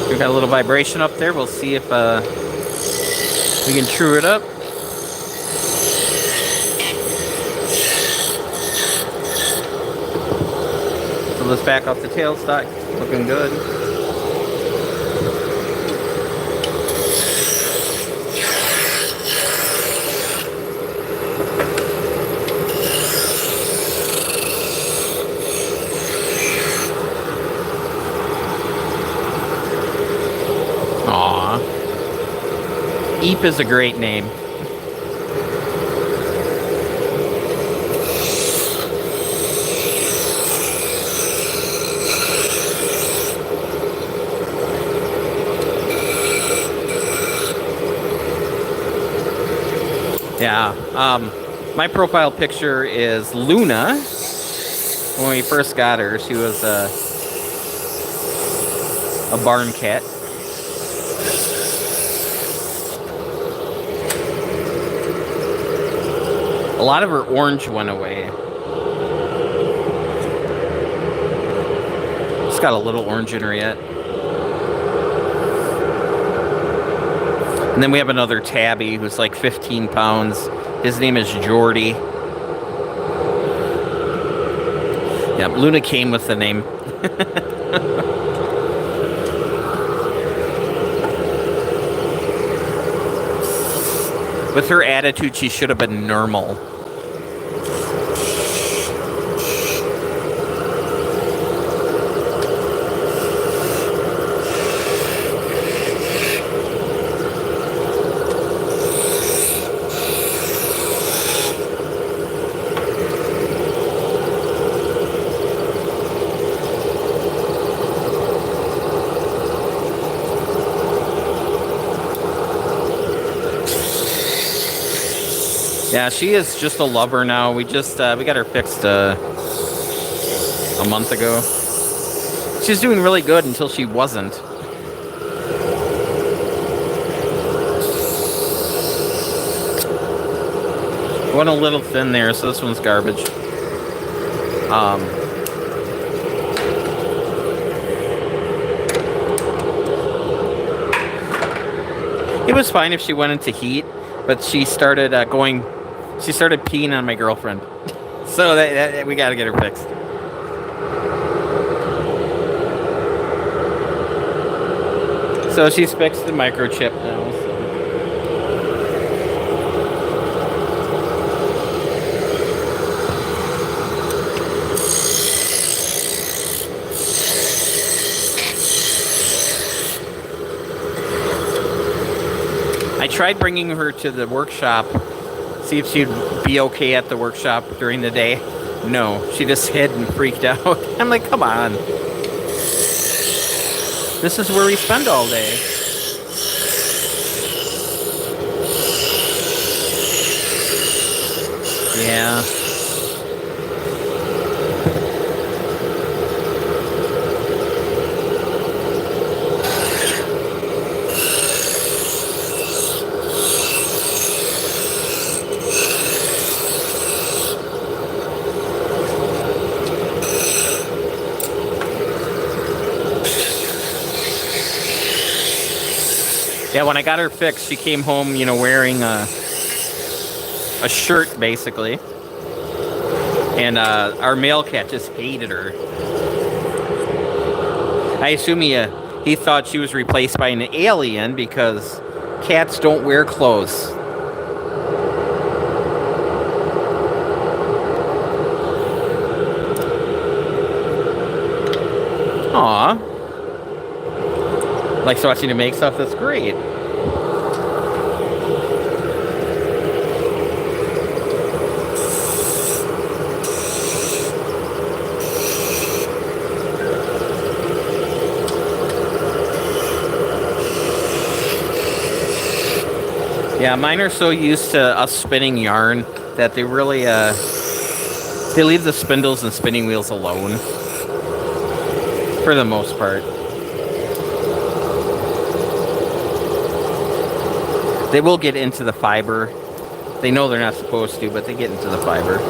We've got a little vibration up there. We'll see if we can true it up. So let's back off the tailstock. Looking good. Eep is a great name. Yeah, my profile picture is Luna. When we first got her, she was a barn cat. A lot of her orange went away. It's got a little orange in her yet. And then we have another tabby who's like 15 pounds. His name is Jordy. Yeah, Luna came with the name. With her attitude, she should have been normal. Yeah, she is just a lover now. We just we got her fixed a month ago. She's doing really good until she wasn't. Went a little thin there, so this one's garbage. It was fine if she went into heat, but she started she started peeing on my girlfriend. So that we gotta get her fixed. So she's fixed the microchip now. So. I tried bringing her to the workshop, see if she'd be okay at the workshop during the day. No, she just hid and freaked out. I'm like, come on. This is where we spend all day. Yeah. Yeah, when I got her fixed, she came home, you know, wearing a shirt, basically. And our male cat just hated her. I assume he thought she was replaced by an alien because cats don't wear clothes. Aw. Likes watching you make stuff. That's great. Yeah, mine are so used to us spinning yarn that they really they leave the spindles and spinning wheels alone for the most part. They will get into the fiber. They know they're not supposed to, but they get into the fiber.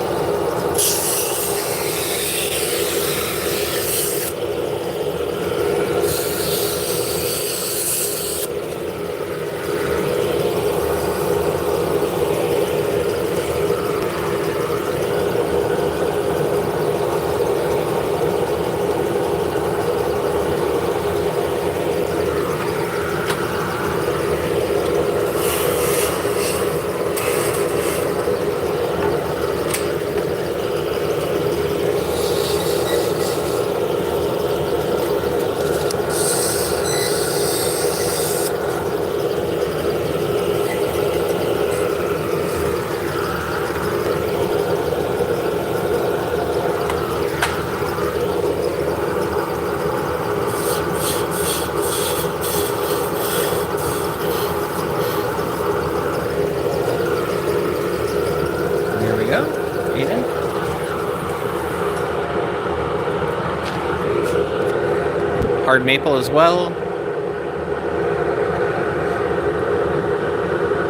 Hard maple as well.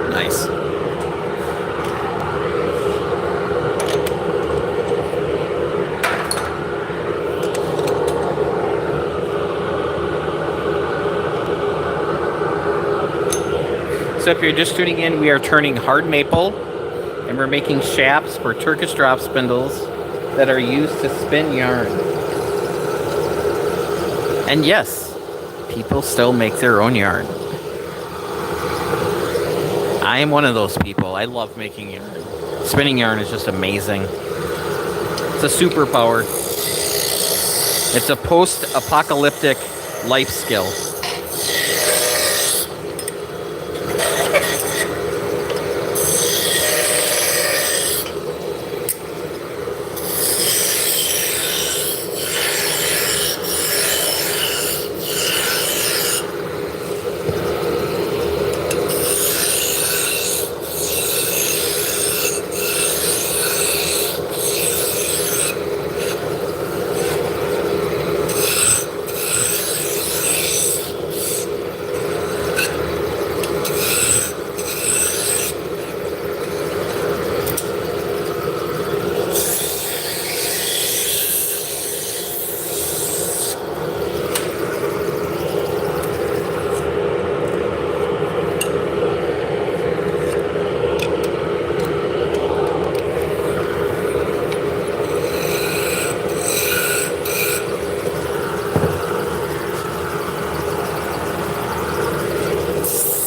Nice. So if you're just tuning in, we are turning hard maple, and we're making shafts for Turkish drop spindles that are used to spin yarn. And yes, people still make their own yarn. I am one of those people. I love making yarn. Spinning yarn is just amazing. It's a superpower. It's a post-apocalyptic life skill.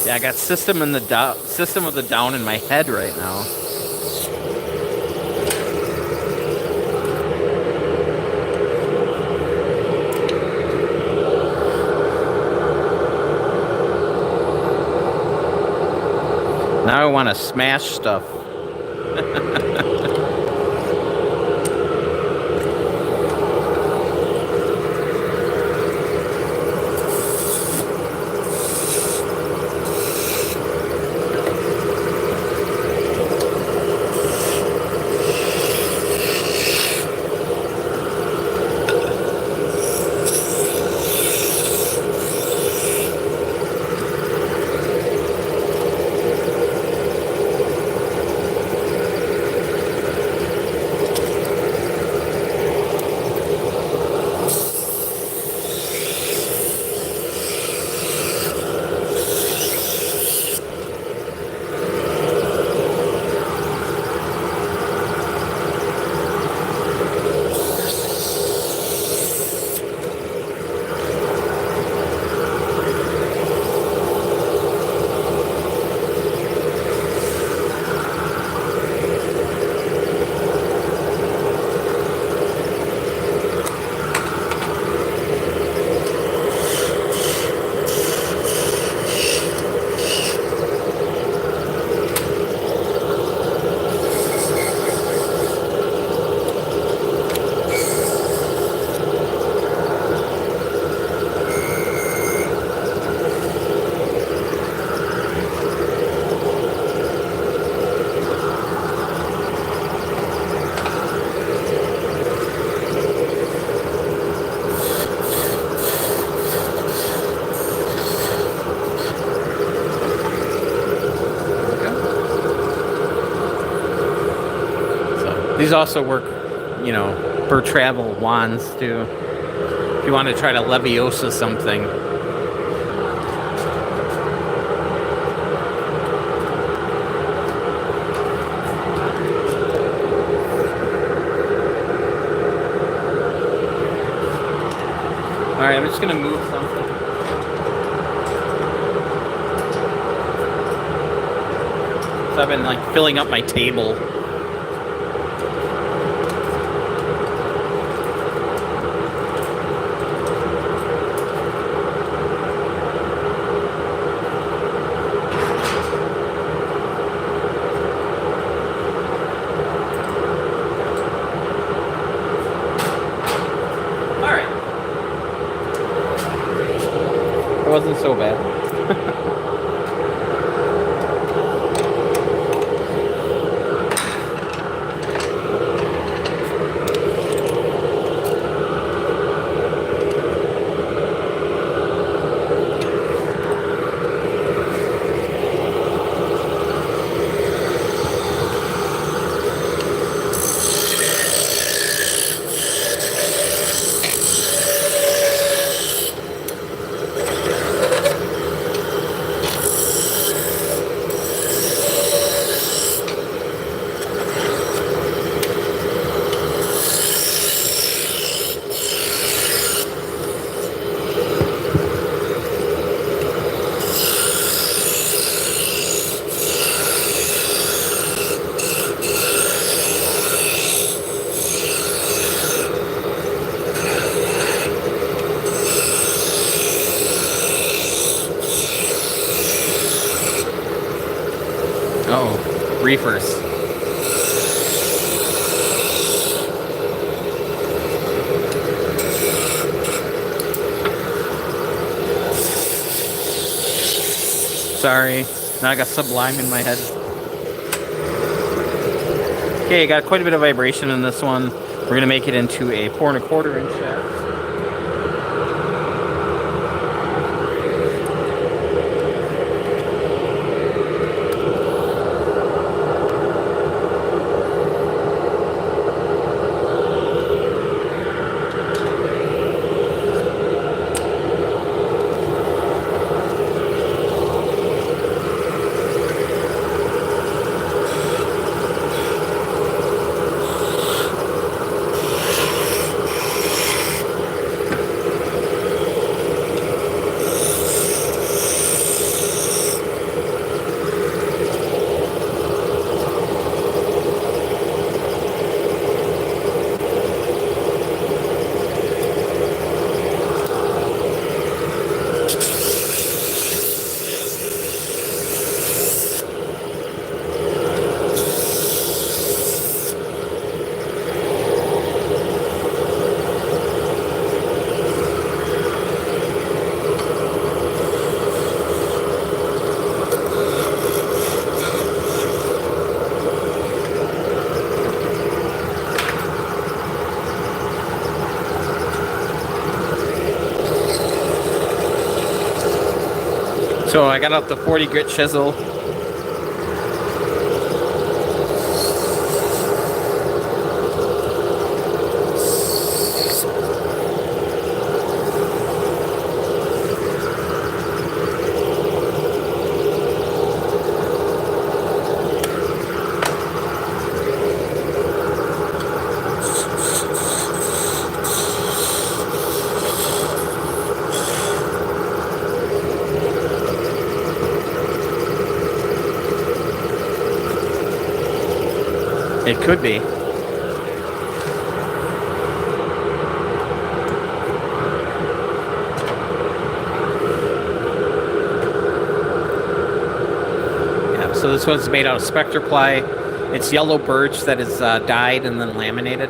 Yeah, I got System of the Down in my head right now. Now I want to smash stuff. These also work, you know, for travel wands too. If you want to try to Leviosa something. Alright, I'm just going to move something. So I've been like filling up my table. Wasn't so bad. Oh, reefers. Sorry, now I got Sublime in my head. Okay, got quite a bit of vibration in this one. We're gonna make it into a 4 1/4 inch shaft. So I got out the 40 grit chisel. It could be. Yeah, so this one's made out of spectre ply. It's yellow birch that is dyed and then laminated.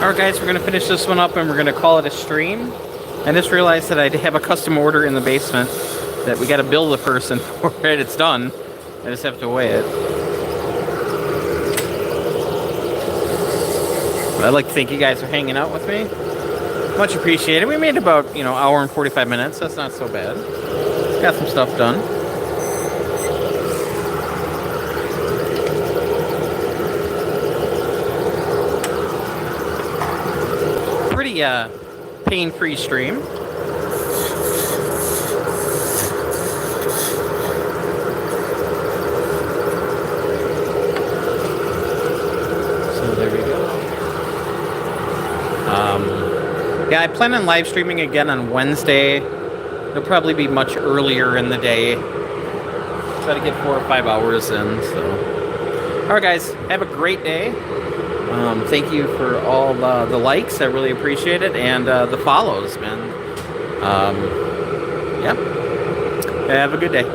Alright guys, we're going to finish this one up and we're going to call it a stream. I just realized that I have a custom order in the basement. that we got to build the person for it. It's done. I just have to weigh it. But I'd like to thank you guys for hanging out with me. Much appreciated. We made about, hour and 45 minutes. That's not so bad. Got some stuff done. Pretty pain-free stream. So there we go. Yeah, I plan on live streaming again on Wednesday. It'll probably be much earlier in the day. Try to get 4 or 5 hours in. So, all right, guys, have a great day. Thank you for all the likes. I really appreciate it, and the follows, man. Yeah. Have a good day.